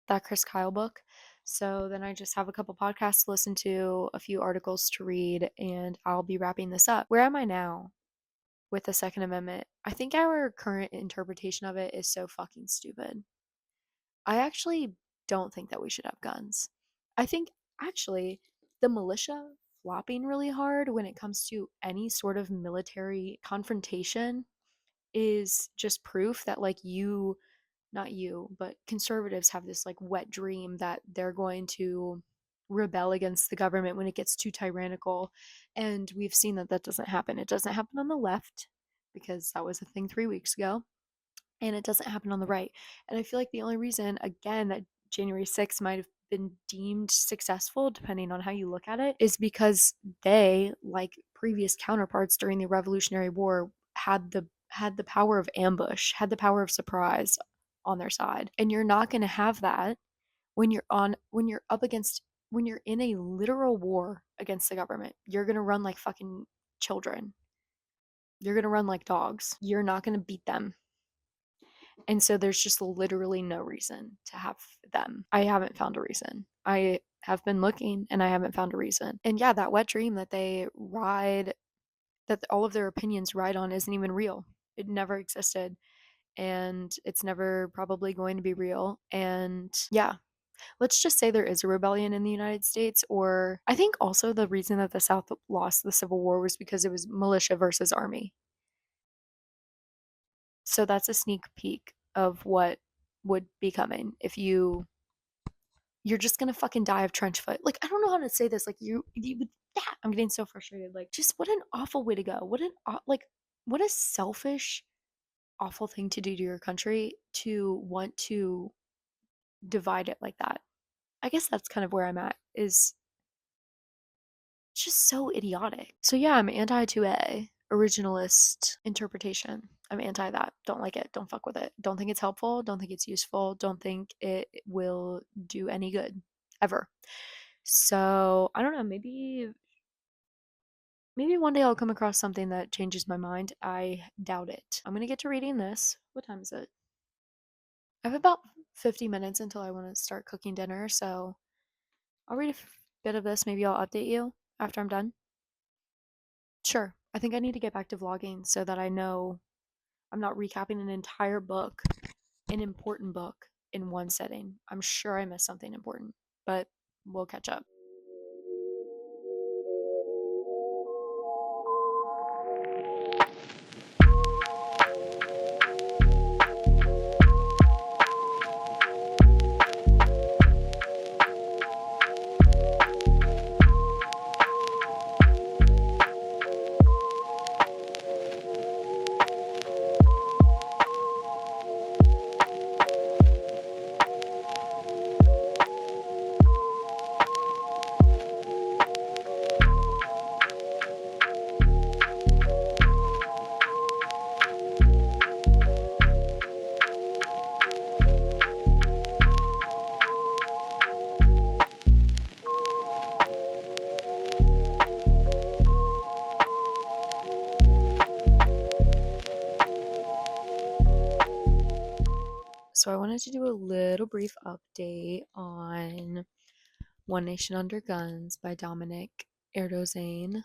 that Chris Kyle book. So then I just have a couple podcasts to listen to, a few articles to read, and I'll be wrapping this up. Where am I now with the Second Amendment? I think our current interpretation of it is so fucking stupid. I actually don't think that we should have guns. I think actually the militia flopping really hard when it comes to any sort of military confrontation is just proof that like you not you, but conservatives have this like wet dream that they're going to rebel against the government when it gets too tyrannical. And we've seen that that doesn't happen. It doesn't happen on the left because that was a thing 3 weeks ago, and it doesn't happen on the right. And I feel like the only reason, again, that January 6th might have been deemed successful, depending on how you look at it, is because they, like previous counterparts during the Revolutionary War, had the power of ambush, had the power of surprise on their side. And you're not going to have that when you're up against when you're in a literal war against the government. You're going to run like fucking children. You're going to run like dogs. You're not going to beat them. And so there's just literally no reason to have them. I haven't found a reason. I have been looking and I haven't found a reason. And yeah, that wet dream that they ride, that all of their opinions ride on, isn't even real. It never existed. And it's never probably going to be real. And yeah, let's just say there is a rebellion in the United States. Or I think also the reason that the South lost the Civil War was because it was militia versus army. So that's a sneak peek of what would be coming if you're just gonna fucking die of trench foot. Like, I don't know how to say this. Like, you would. I'm getting so frustrated. Like, just what an awful way to go. Like, what a selfish, awful thing to do to your country, to want to divide it like that. I guess that's kind of where I'm at. Is just so idiotic. So yeah, I'm anti 2A originalist interpretation. I'm anti that. Don't like it. Don't fuck with it. Don't think it's helpful. Don't think it's useful. Don't think it will do any good ever. So I don't know. Maybe one day I'll come across something that changes my mind. I doubt it. I'm gonna get to reading this. What time is it? I have about 50 minutes until I want to start cooking dinner. So I'll read a bit of this. Maybe I'll update you after I'm done. Sure. I think I need to get back to vlogging so that I know I'm not recapping an entire book, an important book, in one setting. I'm sure I missed something important, but we'll catch up. So I wanted to do a little brief update on One Nation Under Guns by Dominic Erdozane.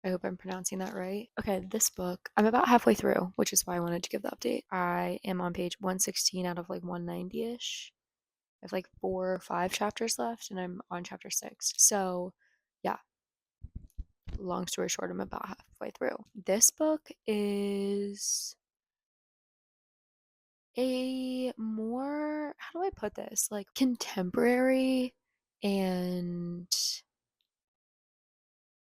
I hope I'm pronouncing that right. Okay, this book, I'm about halfway through, which is why I wanted to give the update. I am on page 116 out of like 190-ish. I have like 4 or 5 chapters left, and I'm on chapter 6. So, yeah, long story short, I'm about halfway through. This book is a more, how do I put this? Like, contemporary and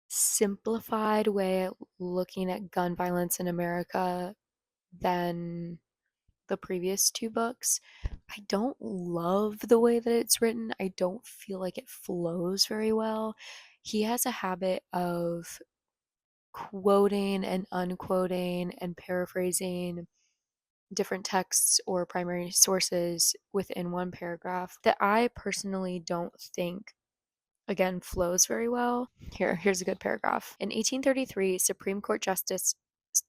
simplified way at looking at gun violence in America than the previous 2 books. I don't love the way that it's written. I don't feel like it flows very well. He has a habit of quoting and unquoting and paraphrasing different texts or primary sources within one paragraph that I personally don't think, again, flows very well. Here's a good paragraph. In 1833, Supreme Court Justice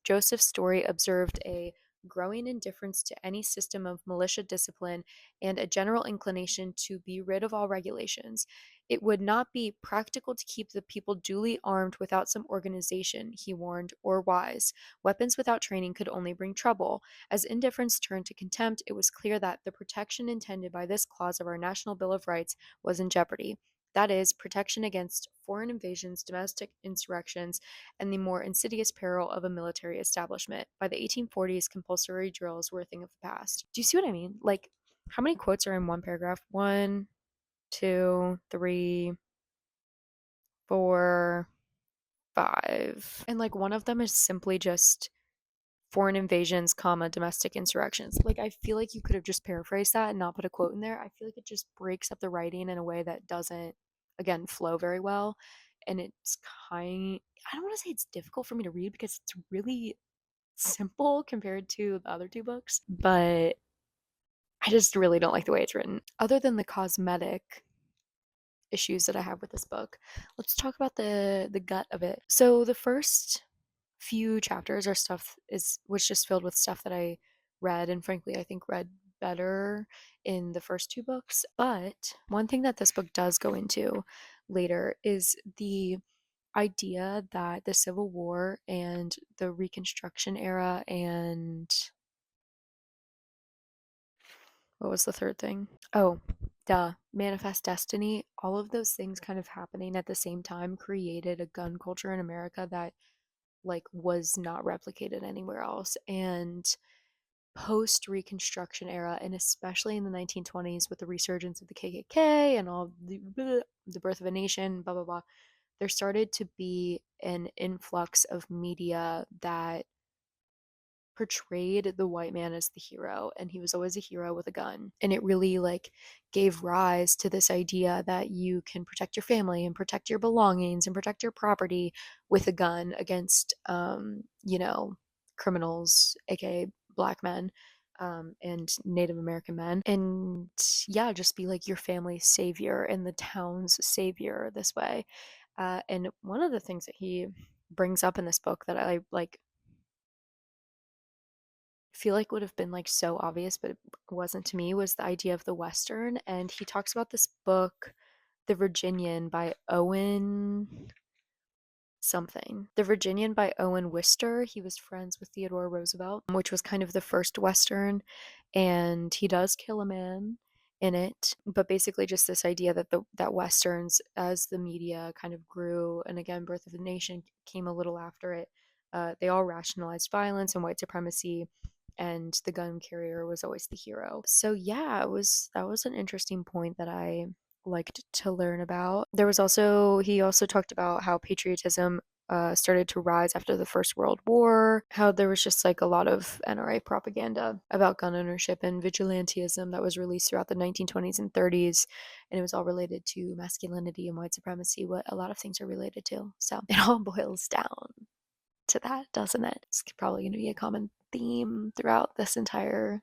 Joseph Story observed a growing indifference to any system of militia discipline and a general inclination to be rid of all regulations. It would not be practical to keep the people duly armed without some organization, he warned, or wise. Weapons without training could only bring trouble. As indifference turned to contempt, it was clear that the protection intended by this clause of our National Bill of Rights was in jeopardy. That is, protection against foreign invasions, domestic insurrections, and the more insidious peril of a military establishment. By the 1840s, compulsory drills were a thing of the past. Do you see what I mean? Like, how many quotes are in one paragraph? One, two, three, four, five. And like one of them is simply just foreign invasions, comma, domestic insurrections. Like I feel like you could have just paraphrased that and not put a quote in there. I feel like it just breaks up the writing in a way that doesn't, again, flow very well. And it's kind I don't want to say it's difficult for me to read because it's really simple compared to the other two books, but I just really don't like the way it's written. Other than the cosmetic issues that I have with this book, let's talk about the gut of it. So the first few chapters are stuff is was just filled with stuff that I read and frankly I think read better in the first two books. But one thing that this book does go into later is the idea that the Civil War and the Reconstruction era and what was the third thing? Oh, duh. Manifest Destiny. All of those things kind of happening at the same time created a gun culture in America that like was not replicated anywhere else. And post Reconstruction era, and especially in the 1920s with the resurgence of the KKK and all the birth of a nation, blah blah blah, there started to be an influx of media that portrayed the white man as the hero, and he was always a hero with a gun, and it really like gave rise to this idea that you can protect your family and protect your belongings and protect your property with a gun against criminals, aka black men, and Native American men, and yeah, just be like your family's savior and the town's savior this way. And one of the things that he brings up in this book that I like feel like would have been like so obvious, but it wasn't to me, was the idea of the Western. And he talks about this book, The Virginian by Owen something. The Virginian by Owen Wister. He was friends with Theodore Roosevelt, which was kind of the first Western. And he does kill a man in it, but basically just this idea that that Westerns, as the media kind of grew, and again, Birth of the Nation came a little after it, they all rationalized violence and white supremacy, and the gun carrier was always the hero. So yeah, it was that was an interesting point that I liked to learn about. There was also he also talked about how patriotism started to rise after the First World War, how there was just like a lot of NRA propaganda about gun ownership and vigilantism that was released throughout the 1920s and 30s, and it was all related to masculinity and white supremacy, what a lot of things are related to. So it all boils down to that, doesn't it? It's probably going to be a common theme throughout this entire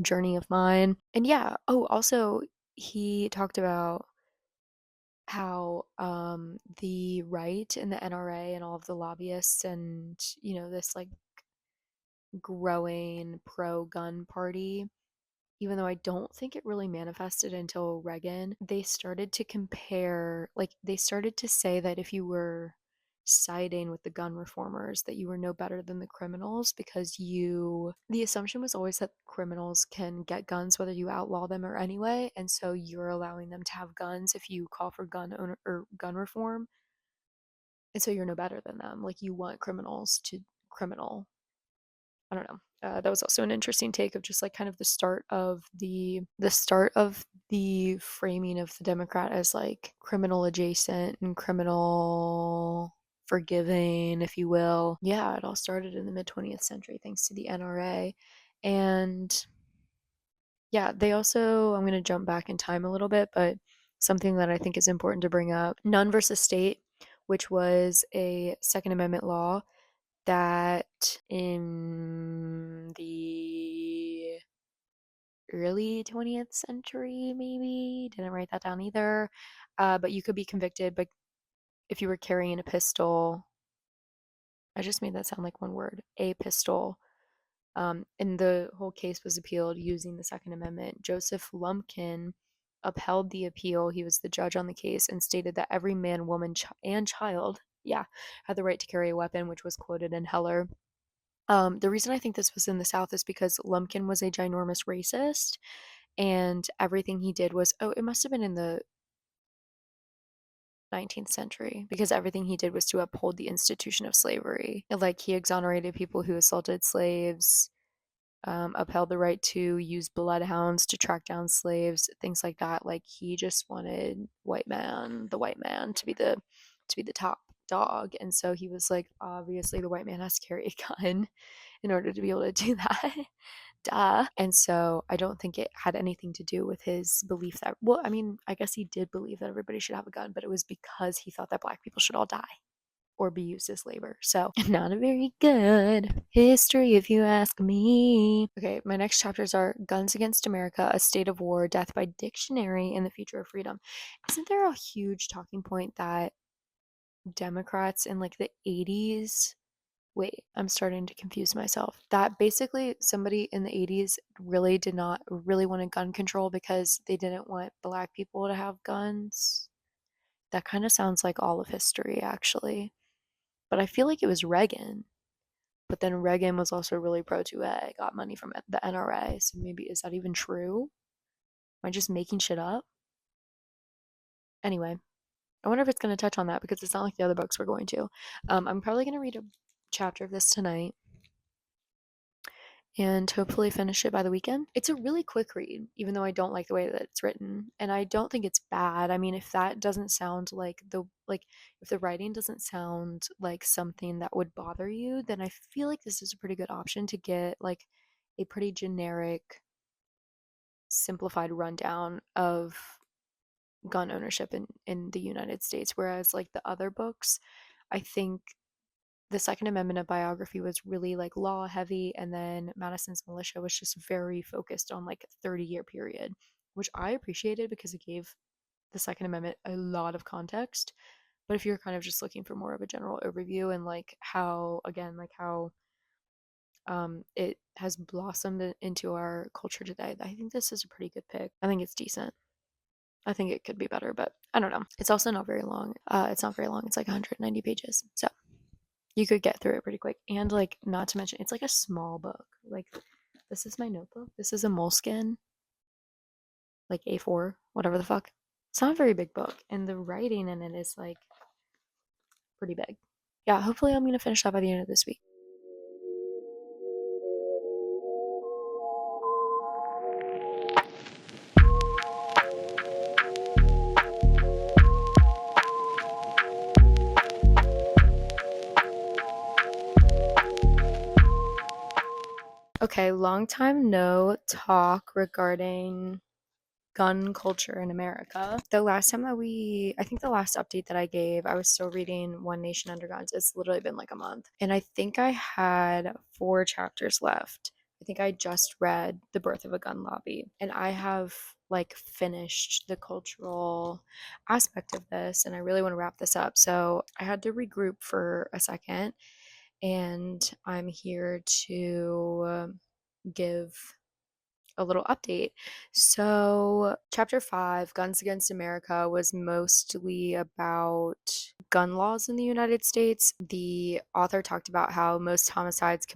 journey of mine. And yeah, oh, also, he talked about how the right and the NRA and all of the lobbyists and, this like growing pro gun party, even though I don't think it really manifested until Reagan, they started to compare, like, they started to say that if you were siding with the gun reformers, that you were no better than the criminals because the assumption was always that criminals can get guns whether you outlaw them or anyway, and so you're allowing them to have guns if you call for gun owner or gun reform, and so you're no better than them. Like, you want criminals to criminal. I don't know. That was also an interesting take of just like kind of the framing of the Democrat as like criminal adjacent and criminal forgiving, if you will. Yeah, it all started in the mid 20th century thanks to the NRA. And yeah, they also, I'm going to jump back in time a little bit, but something that I think is important to bring up, Nunn versus State, which was a Second Amendment law that in the early 20th century, maybe, didn't write that down either, but you could be convicted, but if you were carrying a pistol, I just made that sound like one word, a pistol. And the whole case was appealed using the Second Amendment. Joseph Lumpkin upheld the appeal. He was the judge on the case and stated that every man, woman, and child, yeah, had the right to carry a weapon, which was quoted in Heller. The reason I think this was in the South is because Lumpkin was a ginormous racist, and everything he did was, oh, it must have been in the 19th century because everything he did was to uphold the institution of slavery. Like he exonerated people who assaulted slaves, upheld the right to use bloodhounds to track down slaves, things like that. Like he just wanted the white man to be the top dog. And so he was like, obviously the white man has to carry a gun in order to be able to do that. Duh. And so I don't think it had anything to do with his belief that, well, I mean, I guess he did believe that everybody should have a gun, but it was because he thought that black people should all die or be used as labor. So, not a very good history, if you ask me. Okay, my next chapters are Guns Against America, A State of War, Death by Dictionary, and the Future of Freedom. Isn't there a huge talking point that Democrats in like the 80s? Wait, I'm starting to confuse myself. That basically somebody in the 80s really did not really want gun control because they didn't want black people to have guns. That kind of sounds like all of history, actually. But I feel like it was Reagan. But then Reagan was also really pro 2A, got money from the NRA. So maybe is that even true? Am I just making shit up? Anyway, I wonder if it's going to touch on that because it's not like the other books we're going to. I'm probably going to read a chapter of this tonight and hopefully finish it by the weekend. It's a really quick read, even though I don't like the way that it's written. And I don't think it's bad. I mean, if that doesn't sound like if the writing doesn't sound like something that would bother you, then I feel like this is a pretty good option to get like a pretty generic, simplified rundown of gun ownership in the United States. Whereas like the other books, I think the Second Amendment biography was really like law heavy, and then Madison's Militia was just very focused on like a 30-year period, which I appreciated because it gave the Second Amendment a lot of context. But if you're kind of just looking for more of a general overview and like how, again, like how it has blossomed into our culture today, I think this is a pretty good pick. I think it's decent. I think it could be better, but I don't know. It's also not very long. It's not very long. It's like 190 pages. So you could get through it pretty quick. And like not to mention it's like a small book. Like this is my notebook. This is a moleskin, like A4, whatever the fuck. It's not a very big book. And the writing in it is like pretty big. Yeah, hopefully I'm gonna finish that by the end of this week. Okay, long time no talk regarding gun culture in America. The last time that I think the last update that I gave, I was still reading One Nation Under Guns. It's literally been like a month. And I think I had 4 chapters left. I think I just read The Birth of a Gun Lobby. And I have like finished the cultural aspect of this and I really want to wrap this up. So I had to regroup for a second and I'm here to give a little update. So, chapter 5, Guns Against America, was mostly about gun laws in the United States. The author talked about how most homicides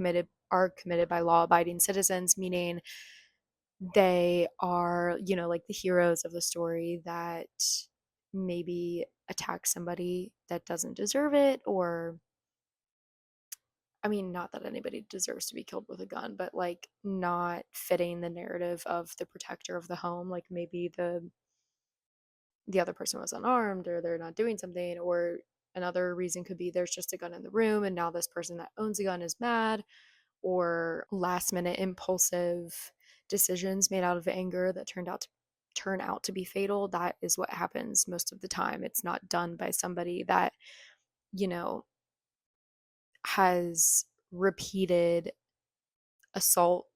are committed by law-abiding citizens, meaning they are, like the heroes of the story that maybe attack somebody that doesn't deserve it, or I mean, not that anybody deserves to be killed with a gun, but like not fitting the narrative of the protector of the home. Like maybe the other person was unarmed or they're not doing something, or another reason could be there's just a gun in the room and now this person that owns a gun is mad, or last minute impulsive decisions made out of anger that turn out to be fatal. That is what happens most of the time. It's not done by somebody that, you know, has repeated assault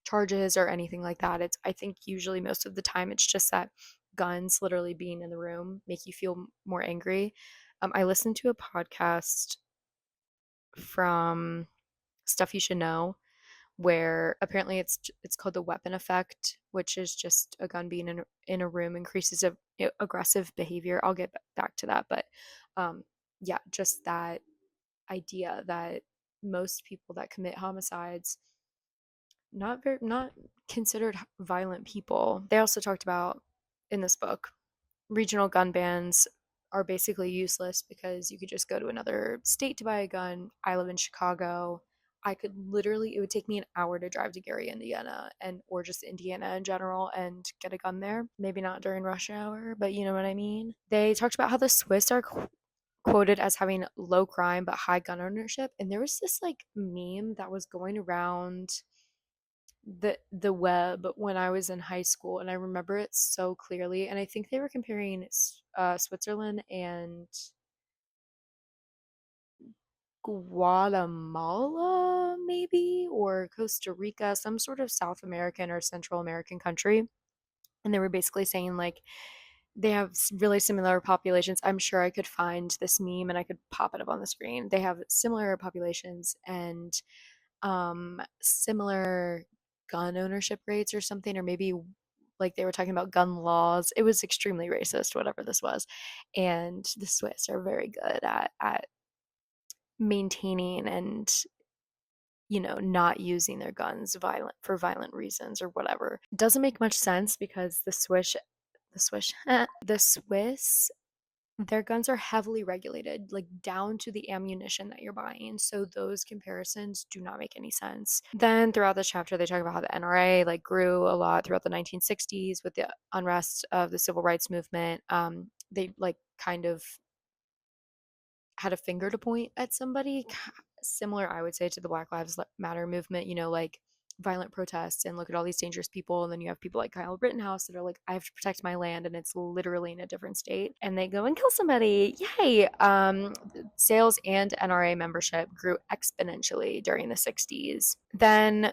charges or anything like that. I think usually most of the time it's just that guns literally being in the room make you feel more angry. I listened to a podcast from Stuff You Should Know where apparently it's called the weapon effect, which is just a gun being in a room increases of aggressive behavior. I'll get back to that, but yeah, just that idea that most people that commit homicides not considered violent people. They also talked about in this book regional gun bans are basically useless because you could just go to another state to buy a gun. I live in Chicago. I could literally, it would take me an hour to drive to Gary, Indiana, and or just Indiana in general and get a gun there. Maybe not during rush hour, but you know what I mean. They talked about how the Swiss are quoted as having low crime but high gun ownership, and there was this like meme that was going around the web when I was in high school, and I remember it so clearly. And I think they were comparing Switzerland and Guatemala, maybe, or Costa Rica, some sort of South American or Central American country. And they were basically saying like they have really similar populations. I'm sure I could find this meme and I could pop it up on the screen. They have similar populations and similar gun ownership rates or something, or maybe like they were talking about gun laws. It was extremely racist, whatever this was. And the Swiss are very good at maintaining and not using their guns violent reasons or whatever. It doesn't make much sense because the Swiss, their guns are heavily regulated, like down to the ammunition that you're buying. So those comparisons do not make any sense. Then throughout the chapter, they talk about how the NRA like grew a lot throughout the 1960s with the unrest of the civil rights movement. They like kind of had a finger to point at somebody, similar, I would say, to the Black Lives Matter movement, like violent protests and look at all these dangerous people. And then you have people like Kyle Rittenhouse that are like, I have to protect my land and it's literally in a different state. And they go and kill somebody. Yay. Sales and NRA membership grew exponentially during the 60s. Then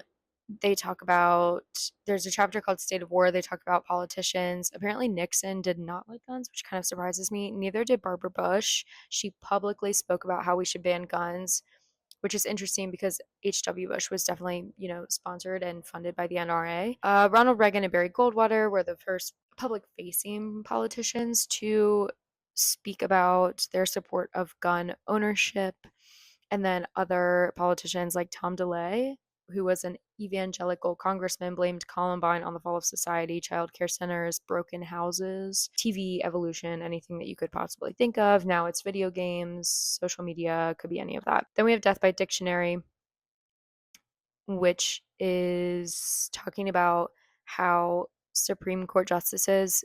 they talk about there's a chapter called State of War. They talk about politicians. Apparently Nixon did not like guns, which kind of surprises me. Neither did Barbara Bush. She publicly spoke about how we should ban guns, which is interesting because H.W. Bush was definitely, sponsored and funded by the NRA. Ronald Reagan and Barry Goldwater were the first public facing politicians to speak about their support of gun ownership. And then other politicians like Tom DeLay, who was an evangelical congressman, blamed Columbine on the fall of society, child care centers, broken houses, TV evolution, anything that you could possibly think of. Now it's video games, social media, could be any of that. Then we have Death by Dictionary, which is talking about how Supreme Court justices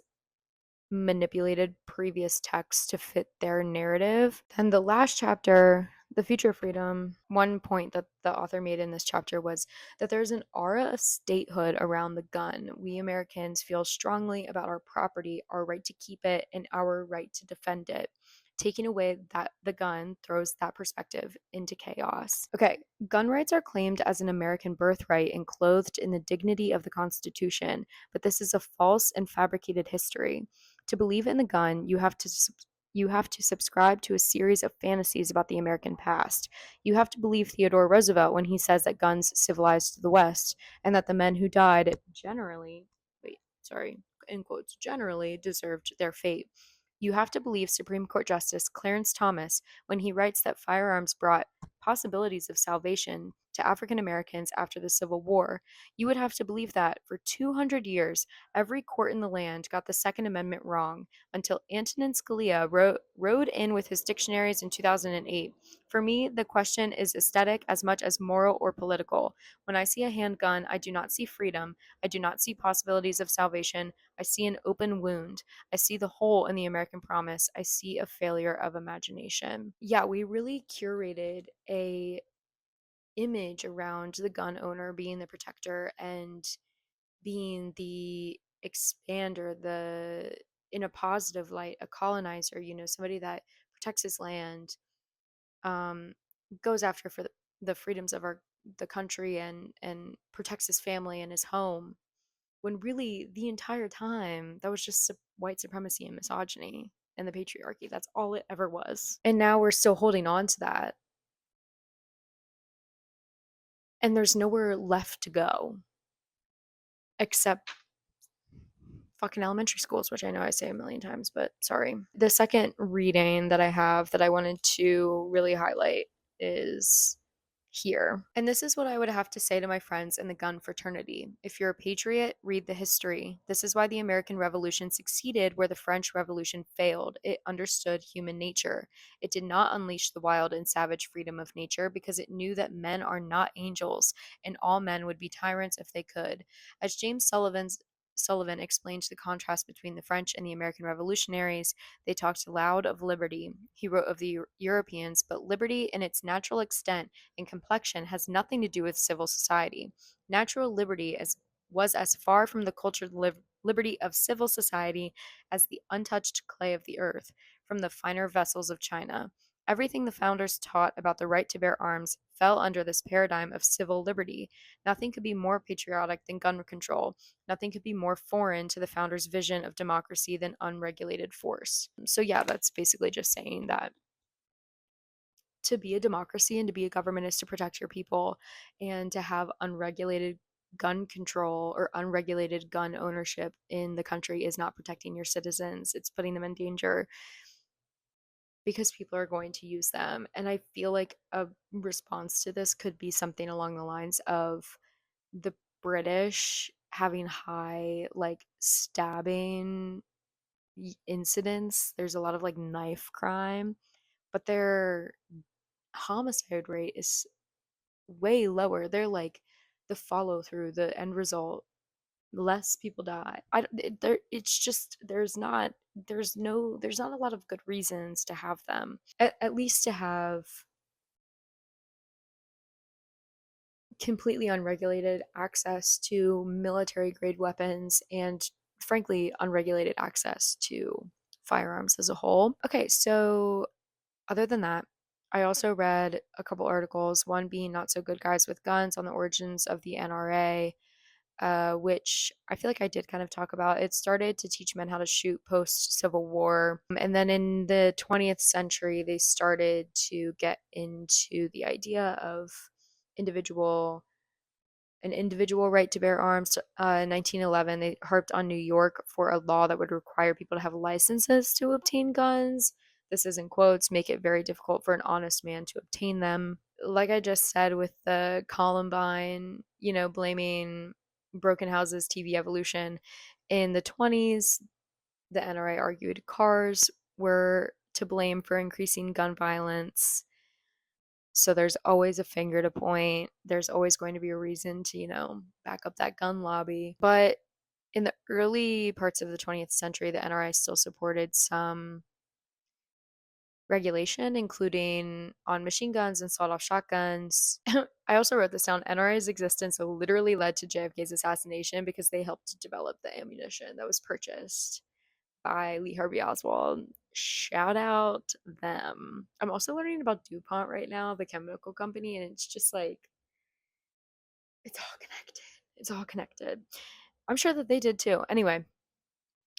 manipulated previous texts to fit their narrative. Then the last chapter, The Future of Freedom, one point that the author made in this chapter was that there's an aura of statehood around the gun. We Americans feel strongly about our property, our right to keep it, and our right to defend it. Taking away that the gun throws that perspective into chaos. Okay, gun rights are claimed as an American birthright and clothed in the dignity of the Constitution, but this is a false and fabricated history. To believe in the gun, you have to subscribe to a series of fantasies about the American past. You have to believe Theodore Roosevelt when he says that guns civilized the West and that the men who died generally, in quotes, generally deserved their fate. You have to believe Supreme Court Justice Clarence Thomas when he writes that firearms brought possibilities of salvation to African Americans after the Civil War. You would have to believe that for 200 years, every court in the land got the Second Amendment wrong until Antonin Scalia rode in with his dictionaries in 2008. For me, the question is aesthetic as much as moral or political. When I see a handgun, I do not see freedom. I do not see possibilities of salvation. I see an open wound. I see the hole in the American promise. I see a failure of imagination. Yeah, we really curated a image around the gun owner being the protector and being the expander, the in a positive light, a colonizer, somebody that protects his land, um, goes after for the freedoms of the country and protects his family and his home. When really the entire time that was just white supremacy and misogyny and the patriarchy. That's all it ever was. And now we're still holding on to that. And there's nowhere left to go except fucking elementary schools, which I know I say a million times, but sorry. The second reading that I have that I wanted to really highlight is here. And this is what I would have to say to my friends in the gun fraternity. If you're a patriot, read the history. This is why the American Revolution succeeded where the French Revolution failed. It understood human nature. It did not unleash the wild and savage freedom of nature because it knew that men are not angels and all men would be tyrants if they could. As Sullivan explained the contrast between the French and the American revolutionaries. They talked loud of liberty. He wrote of the Europeans, but liberty in its natural extent and complexion has nothing to do with civil society. Natural liberty was as far from the cultured liberty of civil society as the untouched clay of the earth, from the finer vessels of China. Everything the founders taught about the right to bear arms fell under this paradigm of civil liberty. Nothing could be more patriotic than gun control. Nothing could be more foreign to the founders' vision of democracy than unregulated force. So, yeah, that's basically just saying that to be a democracy and to be a government is to protect your people, and to have unregulated gun control or unregulated gun ownership in the country is not protecting your citizens. It's putting them in danger because people are going to use them. And I feel like a response to this could be something along the lines of the British having high like stabbing incidents. There's a lot of like knife crime, but their homicide rate is way lower. They're like the follow through, the end result, less people die. It's just there's not a lot of good reasons to have them. At least to have completely unregulated access to military grade weapons and frankly unregulated access to firearms as a whole. Okay, so other than that, I also read a couple articles, one being Not So Good Guys with Guns on the origins of the NRA, which I feel like I did kind of talk about. It started to teach men how to shoot post Civil War. And then in the 20th century, they started to get into the idea of individual an individual right to bear arms. In 1911, they harped on New York for a law that would require people to have licenses to obtain guns. This is in quotes, make it very difficult for an honest man to obtain them. Like I just said with the Columbine, blaming broken houses, TV evolution. In the 20s, the NRA argued cars were to blame for increasing gun violence. So there's always a finger to point. There's always going to be a reason to, back up that gun lobby. But in the early parts of the 20th century, the NRA still supported some regulation, including on machine guns and sawed off shotguns. I also wrote this down. NRA's existence literally led to JFK's assassination because they helped develop the ammunition that was purchased by Lee Harvey Oswald. Shout out them. I'm also learning about DuPont right now, the chemical company, and it's just like it's all connected. It's all connected. I'm sure that they did too. Anyway,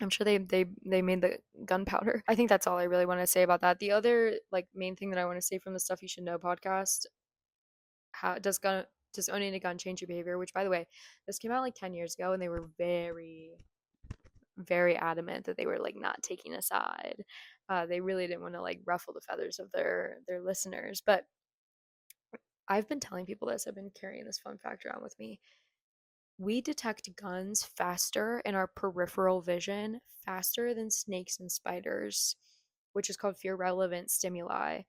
I'm sure they made the gunpowder. I think that's all I really want to say about that. The other like main thing that I want to say from the Stuff You Should Know podcast, how does owning a gun change your behavior? Which by the way, this came out like 10 years ago and they were very very adamant that they were like not taking a side. They really didn't want to like ruffle the feathers of their listeners. But I've been telling people this. I've been carrying this fun fact around with me. We detect guns faster in our peripheral vision, faster than snakes and spiders, which is called fear relevant stimuli.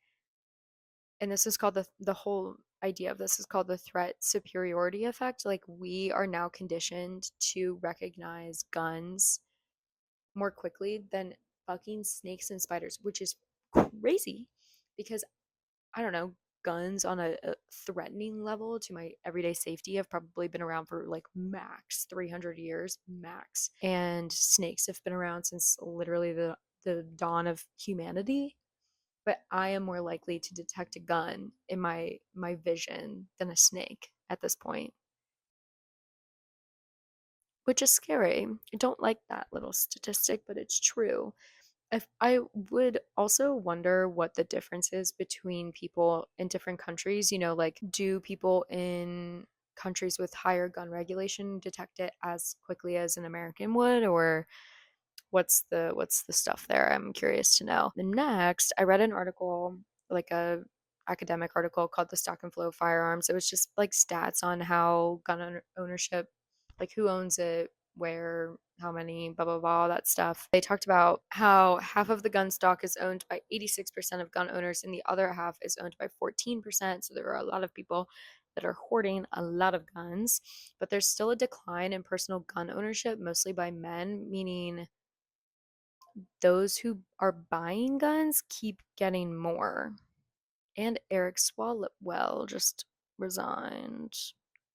And this is called the whole idea of this is called the threat superiority effect. Like we are now conditioned to recognize guns more quickly than fucking snakes and spiders, which is crazy because I don't know, guns on a threatening level to my everyday safety have probably been around for like max 300 years, max. And snakes have been around since literally the dawn of humanity. But I am more likely to detect a gun in my vision than a snake at this point, which is scary. I don't like that little statistic, but it's true. If I would also wonder what the difference is between people in different countries. Like, do people in countries with higher gun regulation detect it as quickly as an American would, or what's the stuff there? I'm curious to know. The next, I read an article, like a academic article called The Stock and Flow of Firearms. It was just like stats on how ownership, like who owns it, where, how many, blah, blah, blah, all that stuff. They talked about how half of the gun stock is owned by 86% of gun owners and the other half is owned by 14%. So there are a lot of people that are hoarding a lot of guns, but there's still a decline in personal gun ownership, mostly by men, meaning those who are buying guns keep getting more. And Eric Swalwell just resigned.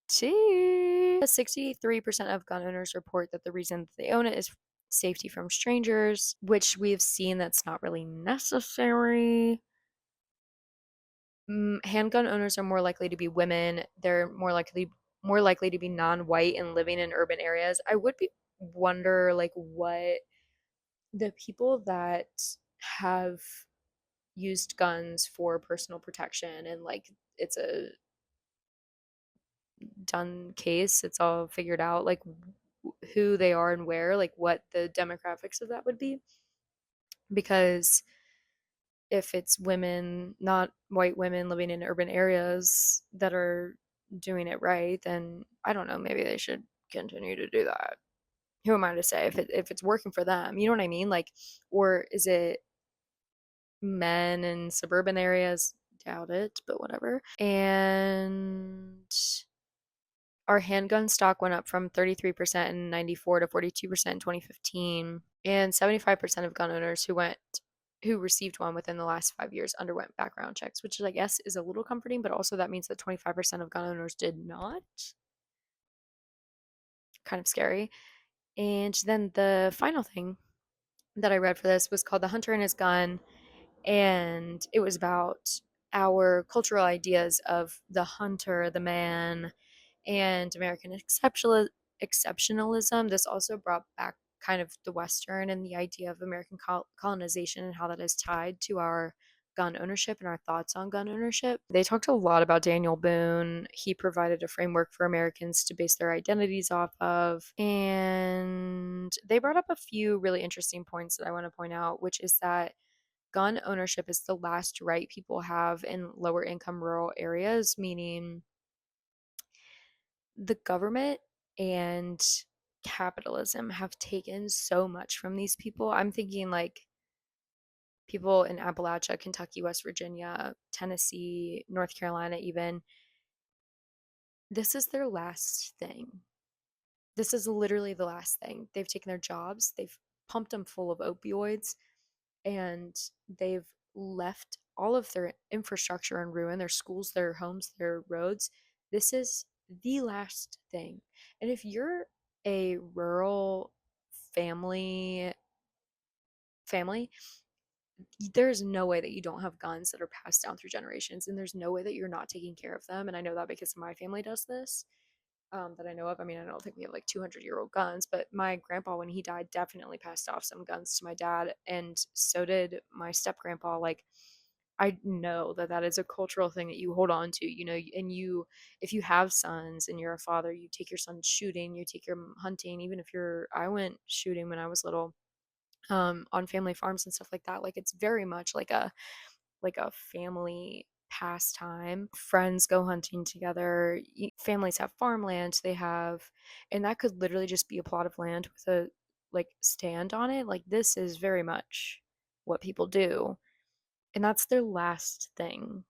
T. 63% of gun owners report that the reason that they own it is safety from strangers, which we've seen that's not really necessary. Handgun owners are more likely to be women. They're more likely to be non-white and living in urban areas. I would be wonder like what the people that have used guns for personal protection and like it's a done case, it's all figured out, like who they are and where, like what the demographics of that would be. Because if it's women, not white women living in urban areas that are doing it right, then I don't know, maybe they should continue to do that. Who am I to say if it's working for them? You know what I mean? Like, or is it men in suburban areas? Doubt it, but whatever. And our handgun stock went up from 33% in 94 to 42% in 2015. And 75% of gun owners who received one within the last 5 years underwent background checks, which I guess is a little comforting, but also that means that 25% of gun owners did not. Kind of scary. And then the final thing that I read for this was called The Hunter and His Gun, and it was about our cultural ideas of the hunter, the man, and American exceptionalism. This also brought back kind of the Western and the idea of American colonization and how that is tied to our gun ownership and our thoughts on gun ownership. They talked a lot about Daniel Boone. He provided a framework for Americans to base their identities off of. And they brought up a few really interesting points that I want to point out, which is that gun ownership is the last right people have in lower income rural areas, meaning the government and capitalism have taken so much from these people. I'm thinking like people in Appalachia, Kentucky, West Virginia, Tennessee, North Carolina, even. This is their last thing. This is literally the last thing. They've taken their jobs, they've pumped them full of opioids, and they've left all of their infrastructure in ruin, their schools, their homes, their roads. This is the last thing. And if you're a rural family, there's no way that you don't have guns that are passed down through generations, and there's no way that you're not taking care of them. And I know that because my family does this, that I know of. I mean, I don't think we have like 200-year-old guns, but my grandpa, when he died, definitely passed off some guns to my dad, and so did my step grandpa. Like, I know that that is a cultural thing that you hold on to, and if you have sons and you're a father, you take your son shooting, you take your hunting, even if I went shooting when I was little, on family farms and stuff like that. Like, it's very much like a family pastime. Friends go hunting together. Families have farmland. And that could literally just be a plot of land with a like stand on it. Like, this is very much what people do. And that's their last thing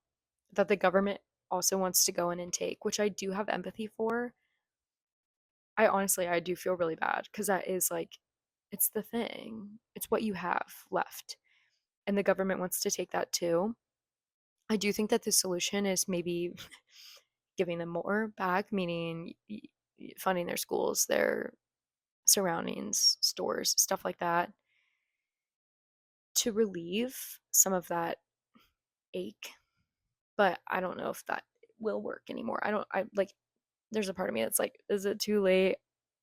that the government also wants to go in and take, which I do have empathy for. I do feel really bad because that is like, it's the thing. It's what you have left. And the government wants to take that too. I do think that the solution is maybe giving them more back, meaning funding their schools, their surroundings, stores, stuff like that, to relieve some of that ache. But I don't know if that will work anymore. I like, there's a part of me that's like, is it too late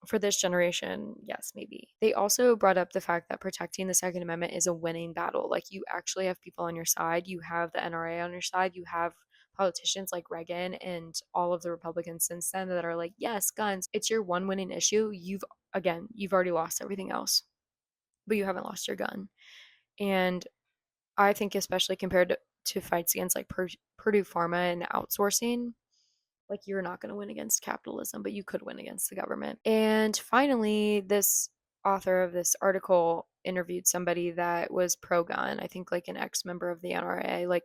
for this generation? Yes, maybe. They also brought up the fact that protecting the Second Amendment is a winning battle. Like, you actually have people on your side. You have the NRA on your side. You have politicians like Reagan and all of the Republicans since then that are like, yes, guns. It's your one winning issue. You've already lost everything else, but you haven't lost your gun. And I think, especially compared to fights against like Purdue Pharma and outsourcing, like you're not going to win against capitalism, but you could win against the government. And finally, this author of this article interviewed somebody that was pro gun, I think like an ex member of the NRA, like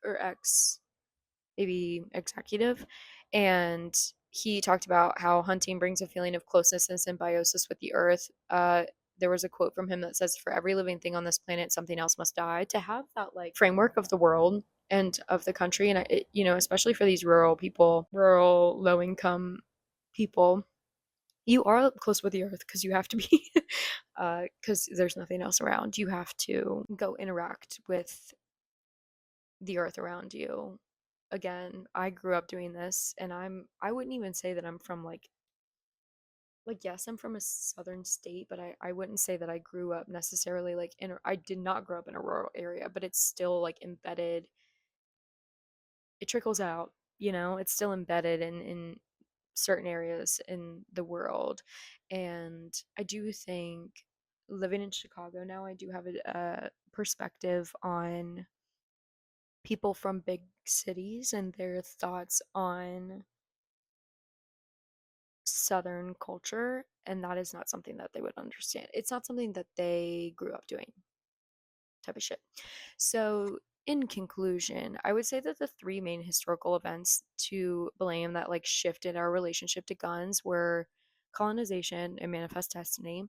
or ex maybe executive, and he talked about how hunting brings a feeling of closeness and symbiosis with the earth. There was a quote from him that says, "For every living thing on this planet, something else must die." To have that like framework of the world and of the country, and especially for these rural people, rural low income people, you are close with the earth because you have to be, because there's nothing else around. You have to go interact with the earth around you. Again, I grew up doing this, and I wouldn't even say that I'm from yes, I'm from a southern state, but I wouldn't say that I grew up necessarily like I did not grow up in a rural area, but it's still like embedded. It trickles out, it's still embedded in certain areas in the world. And I do think living in Chicago now, I do have a perspective on people from big cities and their thoughts on Southern culture, and that is not something that they would understand. It's not something that they grew up doing, type of shit. So, in conclusion, I would say that the three main historical events to blame that like shifted our relationship to guns were colonization and manifest destiny,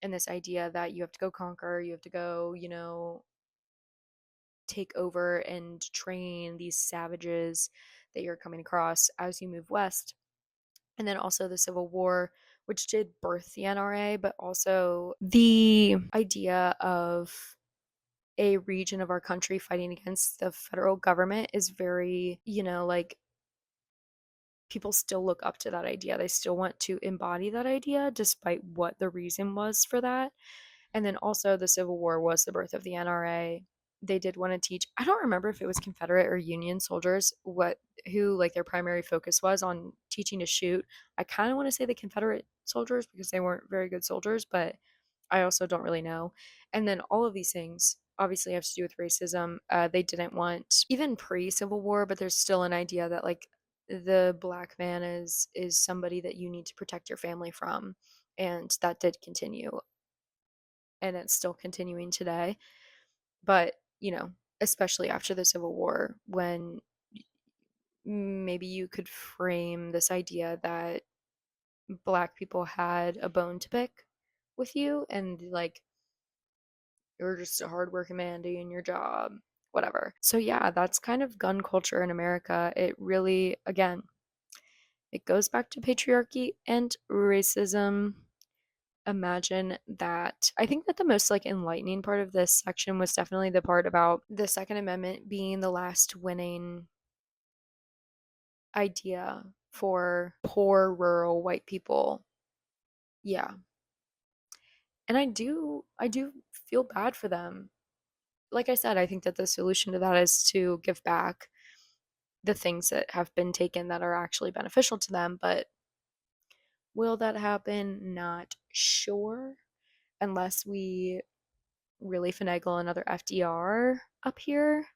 and this idea that you have to go conquer, you have to go, take over and train these savages that you're coming across as you move west. And then also the Civil War, which did birth the NRA, but also the idea of a region of our country fighting against the federal government is very, like people still look up to that idea. They still want to embody that idea despite what the reason was for that. And then also the Civil War was the birth of the NRA. They did want to teach, I don't remember if it was Confederate or Union soldiers who like their primary focus was on teaching to shoot. I kind of want to say the Confederate soldiers because they weren't very good soldiers, but I also don't really know. And then all of these things obviously have to do with racism. They didn't want even pre-Civil War, but there's still an idea that like the black man is somebody that you need to protect your family from, and that did continue, and it's still continuing today. But especially after the Civil War, when maybe you could frame this idea that black people had a bone to pick with you, and like you're just a hardworking man doing your job, whatever. So yeah, that's kind of gun culture in America. It really, again, it goes back to patriarchy and racism. Imagine that. I think that the most like enlightening part of this section was definitely the part about the Second Amendment being the last winning idea for poor rural white people. Yeah. And I do feel bad for them. Like I said, I think that the solution to that is to give back the things that have been taken that are actually beneficial to them, but will that happen? Not sure, unless we really finagle another FDR up here.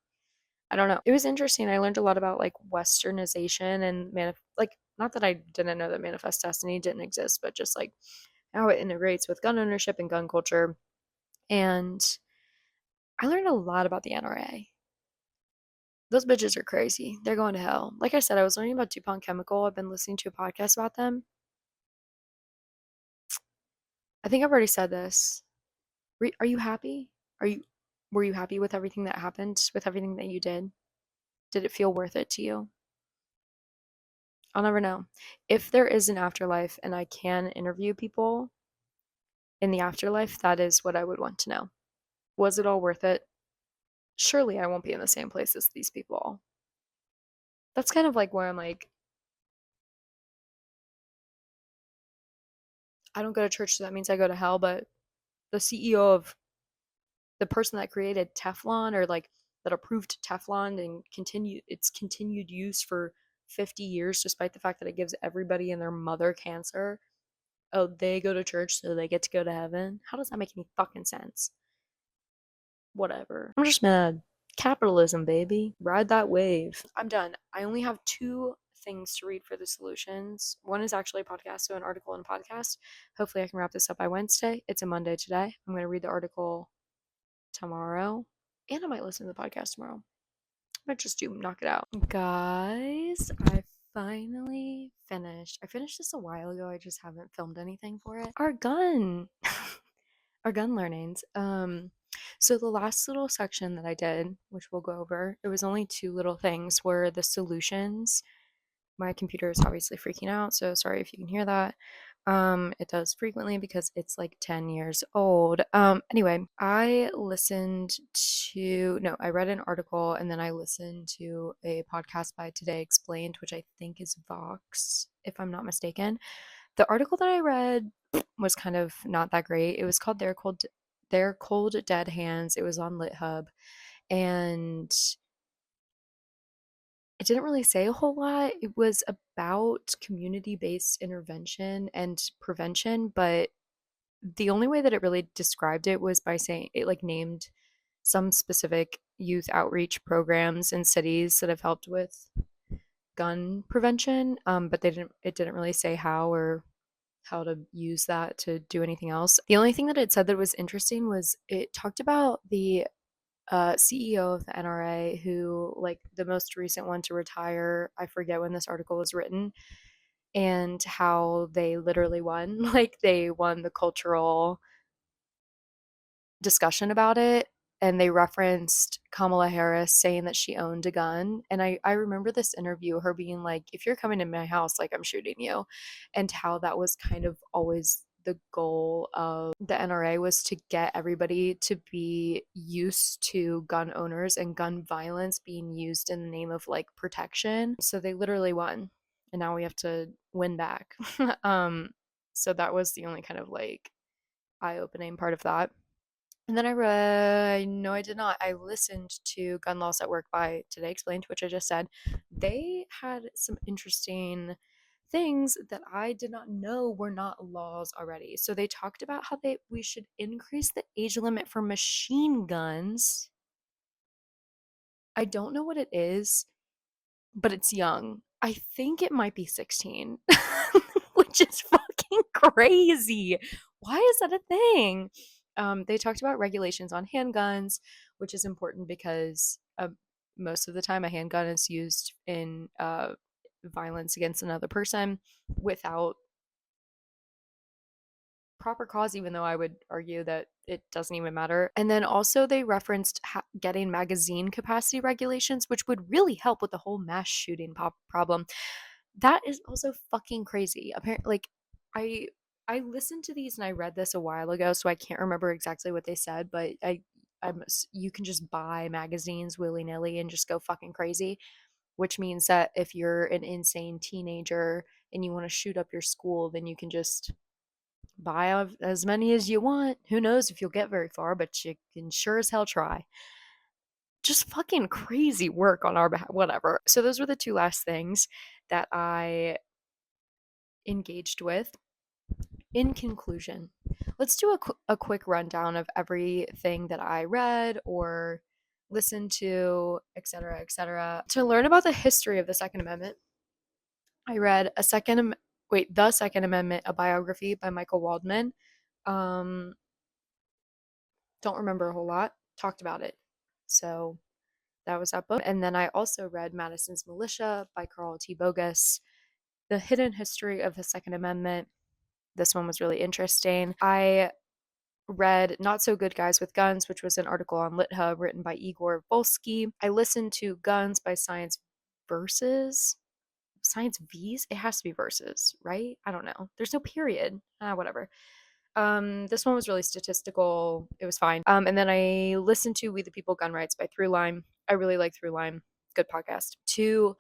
I don't know. It was interesting. I learned a lot about like westernization and like not that I didn't know that manifest destiny didn't exist, but just like how it integrates with gun ownership and gun culture. And I learned a lot about the NRA. Those bitches are crazy. They're going to hell. Like I said, I was learning about DuPont Chemical. I've been listening to a podcast about them. I think I've already said this. Are you happy? Are you Were you happy with everything that happened, with everything that you did? Did it feel worth it to you? I'll never know. If there is an afterlife and I can interview people in the afterlife, that is what I would want to know. Was it all worth it? Surely I won't be in the same place as these people. That's kind of like where I'm like, I don't go to church, so that means I go to hell, but the CEO of the person that created Teflon, or like that approved Teflon and its continued use for 50 years, despite the fact that it gives everybody and their mother cancer. Oh, they go to church so they get to go to heaven. How does that make any fucking sense? Whatever. I'm just mad. Capitalism, baby. Ride that wave. I'm done. I only have two things to read for the solutions. One is actually a podcast, so an article and a podcast. Hopefully, I can wrap this up by Wednesday. It's a Monday today. I'm going to read the article tomorrow, and I might listen to the podcast tomorrow. I might just do knock it out. Guys, I finally finished. I finished this a while ago. I just haven't filmed anything for it. Our gun. Our gun learnings. So the last little section that I did, which we'll go over, it was only two little things, were the solutions. My computer is obviously freaking out, so sorry if you can hear that. It does frequently because it's like 10 years old. Anyway, I read an article and then I listened to a podcast by Today Explained, which I think is Vox, if I'm not mistaken. The article that I read was kind of not that great. It was called Their Cold Dead Hands. It was on LitHub, and it didn't really say a whole lot. It was about community-based intervention and prevention, but the only way that it really described it was by saying it like named some specific youth outreach programs in cities that have helped with gun prevention. But it didn't really say how to use that to do anything else. The only thing that it said that was interesting was it talked about the CEO of the NRA, who, like, the most recent one to retire, I forget when this article was written, and how they literally won. Like, they won the cultural discussion about it, and they referenced Kamala Harris saying that she owned a gun. And I remember this interview, her being like, if you're coming in my house, like, I'm shooting you. And how that was kind of always the goal of the NRA, was to get everybody to be used to gun owners and gun violence being used in the name of like protection. So they literally won. And now we have to win back. So that was the only kind of like eye-opening part of that. And then no, I did not. I listened to Gun Laws at Work by Today Explained, which I just said. They had some interesting things that I did not know were not laws already. So they talked about how we should increase the age limit for machine guns. I don't know what it is, but it's young. I think it might be 16, which is fucking crazy. Why is that a thing? They talked about regulations on handguns, which is important because most of the time a handgun is used in violence against another person without proper cause, even though I would argue that it doesn't even matter. And then also they referenced getting magazine capacity regulations, which would really help with the whole mass shooting problem. That is also fucking crazy. Apparently, like, I I listened to these and I read this a while ago, so I can't remember exactly what they said, but you can just buy magazines willy-nilly and just go fucking crazy, which means that if you're an insane teenager and you want to shoot up your school, then you can just buy as many as you want. Who knows if you'll get very far, but you can sure as hell try. Just fucking crazy work on our behalf, whatever. So those were the two last things that I engaged with. In conclusion, let's do a quick rundown of everything that I read or listened to, etc., etc. To learn about the history of the Second Amendment, I read The Second Amendment, a biography by Michael Waldman. Um, don't remember a whole lot. Talked about it. So that was that book. And then I also read Madison's Militia by Carl T. Bogus, The Hidden History of the Second Amendment. This one was really interesting. I read Not So Good Guys with Guns, which was an article on LitHub written by Igor Volsky. I listened to Guns by Science Versus. Science V's? It has to be versus, right? I don't know. There's no period. Whatever. This one was really statistical. It was fine. And then I listened to We the People Gun Rights by Throughline. I really like Throughline. Good podcast. To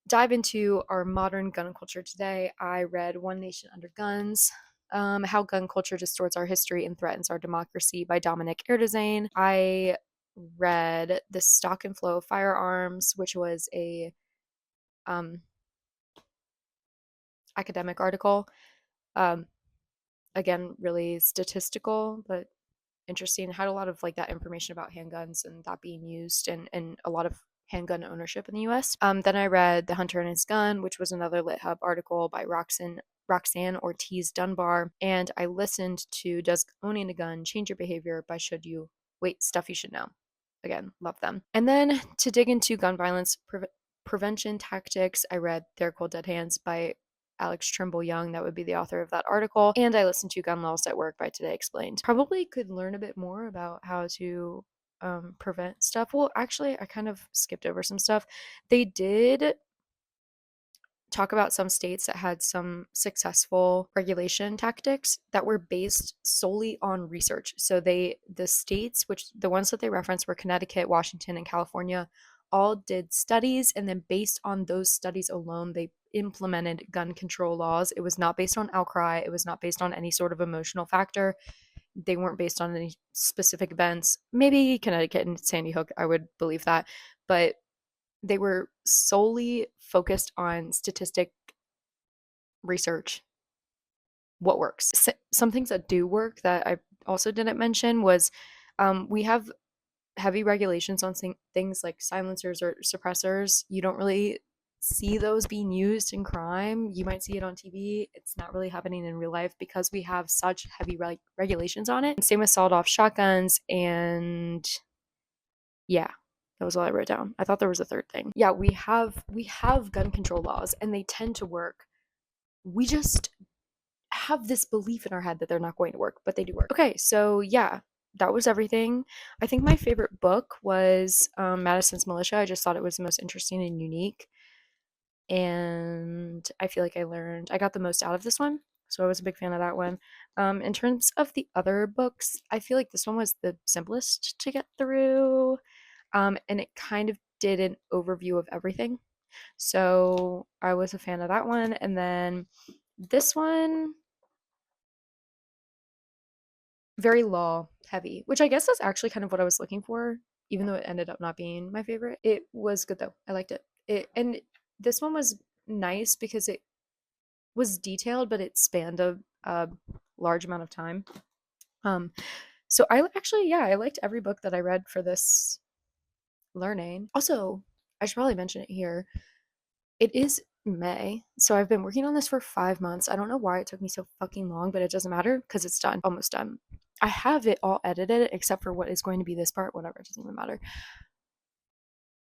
dive into our modern gun culture today, I read One Nation Under Guns, How Gun Culture Distorts Our History and Threatens Our Democracy by Dominic Erdezane. I read The Stock and Flow of Firearms, which was a academic article. Again, really statistical, but interesting. It had a lot of like that information about handguns and that being used and a lot of handgun ownership in the US. Then I read The Hunter and His Gun, which was another Lit Hub article by Roxanne Ortiz Dunbar. And I listened to Does Owning a Gun Change Your Behavior by Should You Wait, Stuff You Should Know. Again, love them. And then to dig into gun violence prevention tactics, I read They're Cold Dead Hands by Alex Trimble Young. That would be the author of that article. And I listened to Gun Laws at Work by Today Explained. Probably could learn a bit more about how to prevent stuff. Well, actually, I kind of skipped over some stuff. They did talk about some states that had some successful regulation tactics that were based solely on research. So the states, which the ones that they referenced were Connecticut, Washington, and California, all did studies, and then based on those studies alone, they implemented gun control laws. It was not based on outcry. It was not based on any sort of emotional factor. They weren't based on any specific events. Maybe Connecticut and Sandy Hook, I would believe that. But they were solely focused on statistic research, what works. Some things that do work that I also didn't mention was we have heavy regulations on things like silencers or suppressors. You don't really see those being used in crime. You might see it on TV. It's not really happening in real life because we have such heavy regulations on it. And same with sawed-off shotguns. And yeah, that was all I wrote down. I thought there was a third thing. Yeah, we have gun control laws and they tend to work. We just have this belief in our head that they're not going to work, but they do work. Okay, so yeah, that was everything. I think my favorite book was Madison's Militia. I just thought it was the most interesting and unique. And I feel like I got the most out of this one. So I was a big fan of that one. In terms of the other books, I feel like this one was the simplest to get through. And it kind of did an overview of everything. So I was a fan of that one. And then this one, very law heavy, which I guess is actually kind of what I was looking for, even though it ended up not being my favorite. It was good though. I liked it. And this one was nice because it was detailed, but it spanned a large amount of time. So I actually, yeah, I liked every book that I read for this learning. Also, I should probably mention it here. It is May, so I've been working on this for 5 months. I don't know why it took me so fucking long, but it doesn't matter because it's done, almost done. I have it all edited except for what is going to be this part, whatever, it doesn't even matter.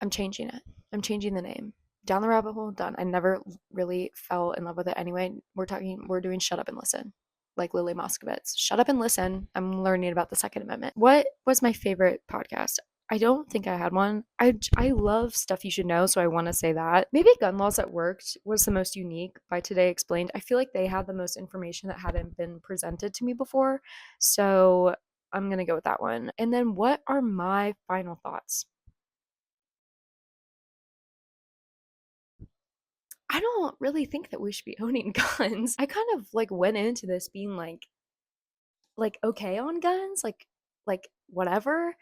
I'm changing it. I'm changing the name. Down the rabbit hole, done. I never really fell in love with it anyway. We're doing Shut Up and Listen, like Lily Moskovitz. Shut up and listen. I'm learning about the Second Amendment. What was my favorite podcast? I don't think I had one. I love Stuff You Should Know, so I want to say that. Maybe Gun Laws That Worked was the most unique by Today Explained. I feel like they had the most information that hadn't been presented to me before. So I'm going to go with that one. And then what are my final thoughts? I don't really think that we should be owning guns. I kind of like went into this being like okay on guns, like whatever.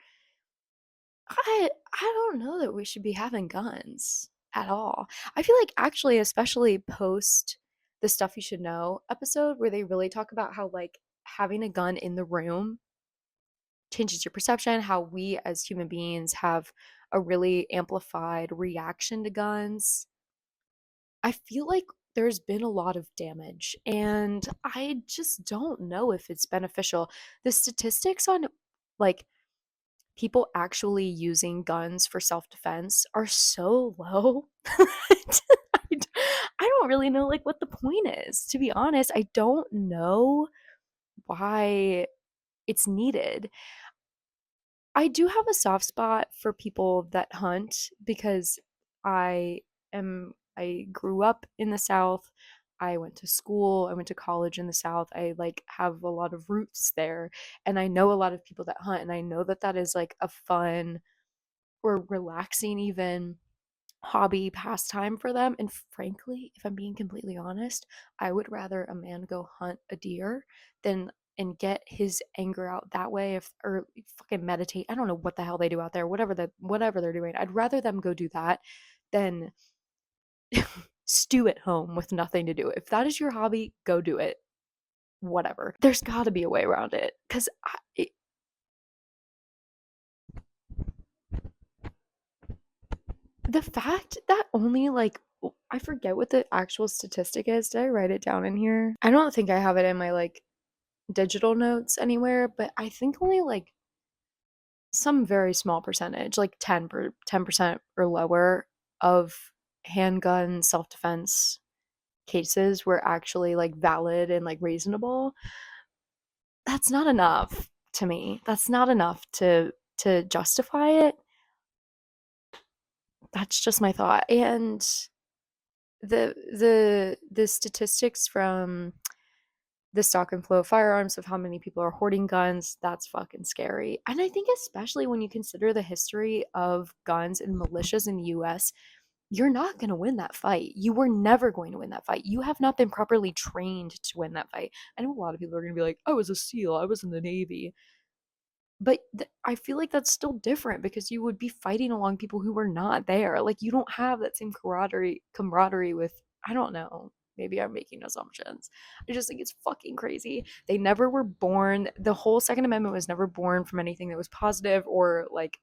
I don't know that we should be having guns at all. I feel like actually, especially post the Stuff You Should Know episode where they really talk about how like having a gun in the room changes your perception, how we as human beings have a really amplified reaction to guns. I feel like there's been a lot of damage and I just don't know if it's beneficial. The statistics on like people actually using guns for self-defense are so low. I don't really know like what the point is. To be honest, I don't know why it's needed. I do have a soft spot for people that hunt because I grew up in the South. I went to school, I went to college in the South. I like have a lot of roots there and I know a lot of people that hunt and I know that that is like a fun or relaxing even hobby pastime for them. And frankly, if I'm being completely honest, I would rather a man go hunt a deer than and get his anger out that way if or fucking meditate. I don't know what the hell they do out there, whatever they're doing. I'd rather them go do that than stew at home with nothing to do. If that is your hobby, go do it. Whatever. There's got to be a way around it cuz the fact that only like I forget what the actual statistic is. Did I write it down in here? I don't think I have it in my like digital notes anywhere, but I think only like some very small percentage, like 10% or lower of handgun self-defense cases were actually like valid and like reasonable. That's not enough to me. That's not enough to justify it. That's just my thought. And the statistics from the stock and flow of firearms of how many people are hoarding guns, that's fucking scary. And I think especially when you consider the history of guns and militias in the US, you're not going to win that fight. You were never going to win that fight. You have not been properly trained to win that fight. I know a lot of people are going to be like, I was a SEAL, I was in the Navy. But I feel like that's still different because you would be fighting along people who were not there. Like you don't have that same camaraderie with, I don't know. Maybe I'm making assumptions. I just think it's fucking crazy. They never were born. The whole Second Amendment was never born from anything that was positive or like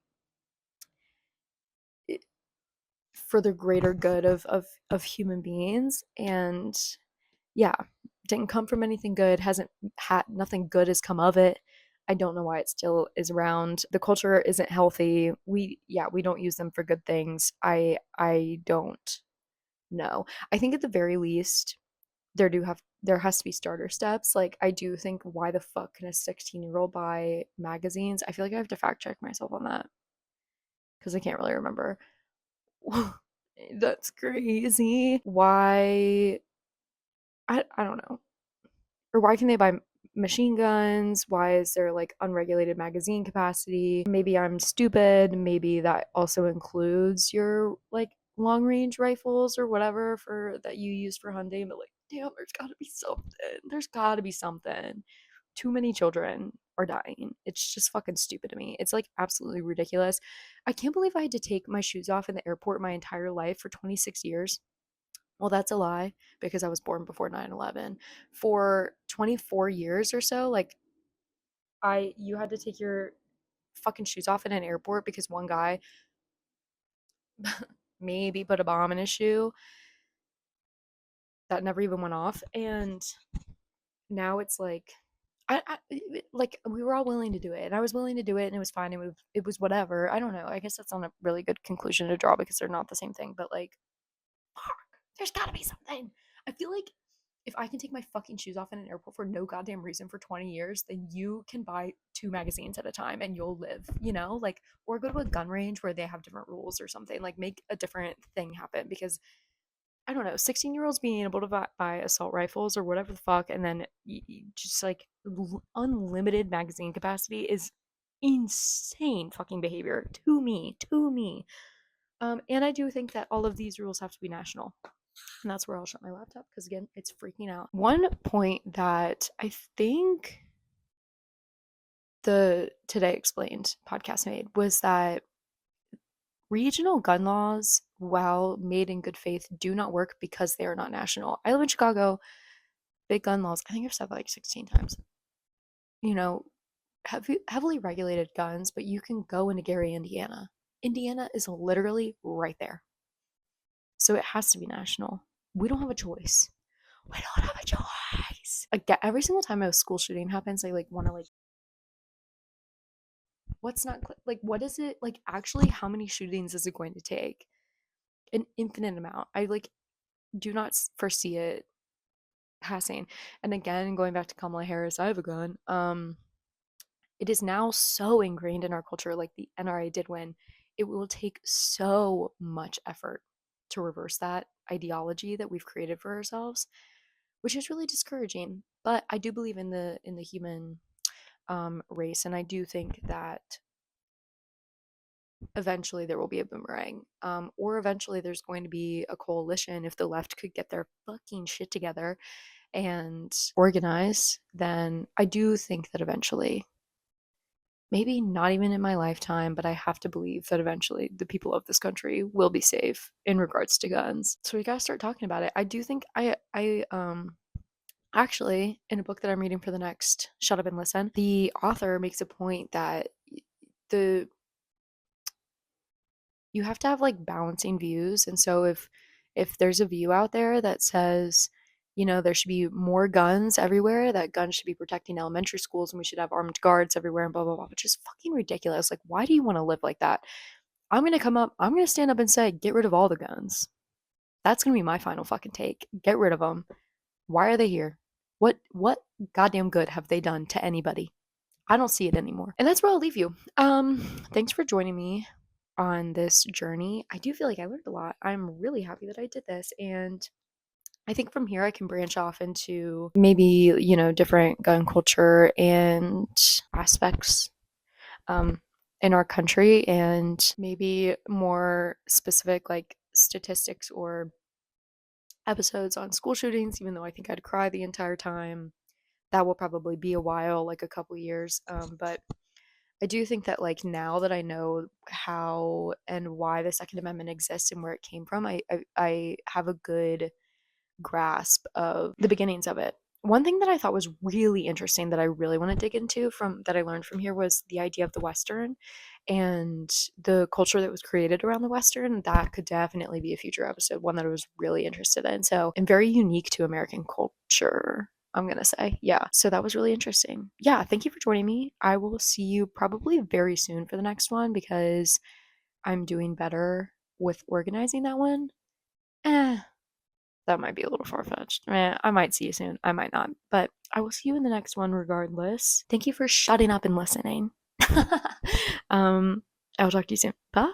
for the greater good of human beings. And yeah, didn't come from anything good, hasn't had nothing good has come of it. I don't know why it still is around. The culture isn't healthy. We don't use them for good things. I don't know. I think at the very least there has to be starter steps. Like I do think why the fuck can a 16-year-old buy magazines? I feel like I have to fact check myself on that because I can't really remember. That's crazy. Why I don't know. Or why can they buy machine guns? Why is there like unregulated magazine capacity? Maybe I'm stupid. Maybe that also includes your like long range rifles or whatever for that you use for hunting. But like, damn, there's got to be something. There's got to be something. Too many children are dying. It's just fucking stupid to me. It's like absolutely ridiculous. I can't believe I had to take my shoes off in the airport my entire life for 26 years. Well, that's a lie because I was born before 9/11. For 24 years or so, like you had to take your fucking shoes off in an airport because one guy maybe put a bomb in his shoe that never even went off. And now it's like like we were all willing to do it and I was willing to do it and it was fine. It was whatever. I don't know. I guess that's not a really good conclusion to draw because they're not the same thing, but like fuck, there's gotta be something. I feel like if I can take my fucking shoes off in an airport for no goddamn reason for 20 years, then you can buy two magazines at a time and you'll live, you know? Like, or go to a gun range where they have different rules or something. Like, make a different thing happen because I don't know, 16-year-olds being able to buy assault rifles or whatever the fuck, and then just like unlimited magazine capacity is insane fucking behavior to me, to me. And I do think that all of these rules have to be national. And that's where I'll shut my laptop because, again, it's freaking out. One point that I think the Today Explained podcast made was that regional gun laws, while made in good faith, do not work because they are not national. I live in Chicago, big gun laws. I think I've said that like 16 times. You know, heavily regulated guns, but you can go into Gary, Indiana. Indiana is literally right there. So it has to be national. We don't have a choice. We don't have a choice. Like every single time a school shooting happens, I like want to like, what's not like, what is it like? Actually, how many shootings is it going to take? An infinite amount. I like do not foresee it passing. And again, going back to Kamala Harris, I have a gun. It is now so ingrained in our culture. Like the NRA did win. It will take so much effort to reverse that ideology that we've created for ourselves, which is really discouraging. But I do believe in the human race, and I do think that eventually there will be a boomerang, or eventually there's going to be a coalition if the left could get their fucking shit together and organize. Then I do think that eventually, maybe not even in my lifetime, but I have to believe that eventually the people of this country will be safe in regards to guns. So we gotta start talking about it. I do think I actually, in a book that I'm reading for the next Shut Up and Listen, the author makes a point that the you have to have like balancing views. And so if there's a view out there that says, there should be more guns everywhere, that guns should be protecting elementary schools and we should have armed guards everywhere and blah blah blah, which is fucking ridiculous. Like, why do you want to live like that? I'm gonna stand up and say, get rid of all the guns. That's gonna be my final fucking take. Get rid of them. Why are they here? What goddamn good have they done to anybody? I don't see it anymore. And that's where I'll leave you. Thanks for joining me on this journey. I do feel like I learned a lot. I'm really happy that I did this. And I think from here I can branch off into maybe, different gun culture and aspects um, in our country, and maybe more specific like statistics or episodes on school shootings, even though I think I'd cry the entire time. That will probably be a while, like a couple years. But I do think that like now that I know how and why the Second Amendment exists and where it came from, I have a good grasp of the beginnings of it. One thing that I thought was really interesting that I really want to dig into from that I learned from here was the idea of the Western and the culture that was created around the Western. That could definitely be a future episode, one that I was really interested in. So, and very unique to American culture, I'm going to say. Yeah. So that was really interesting. Yeah. Thank you for joining me. I will see you probably very soon for the next one because I'm doing better with organizing that one. Eh, that might be a little far-fetched. I might see you soon. I might not. But I will see you in the next one regardless. Thank you for shutting up and listening. um, I will talk to you soon. Bye.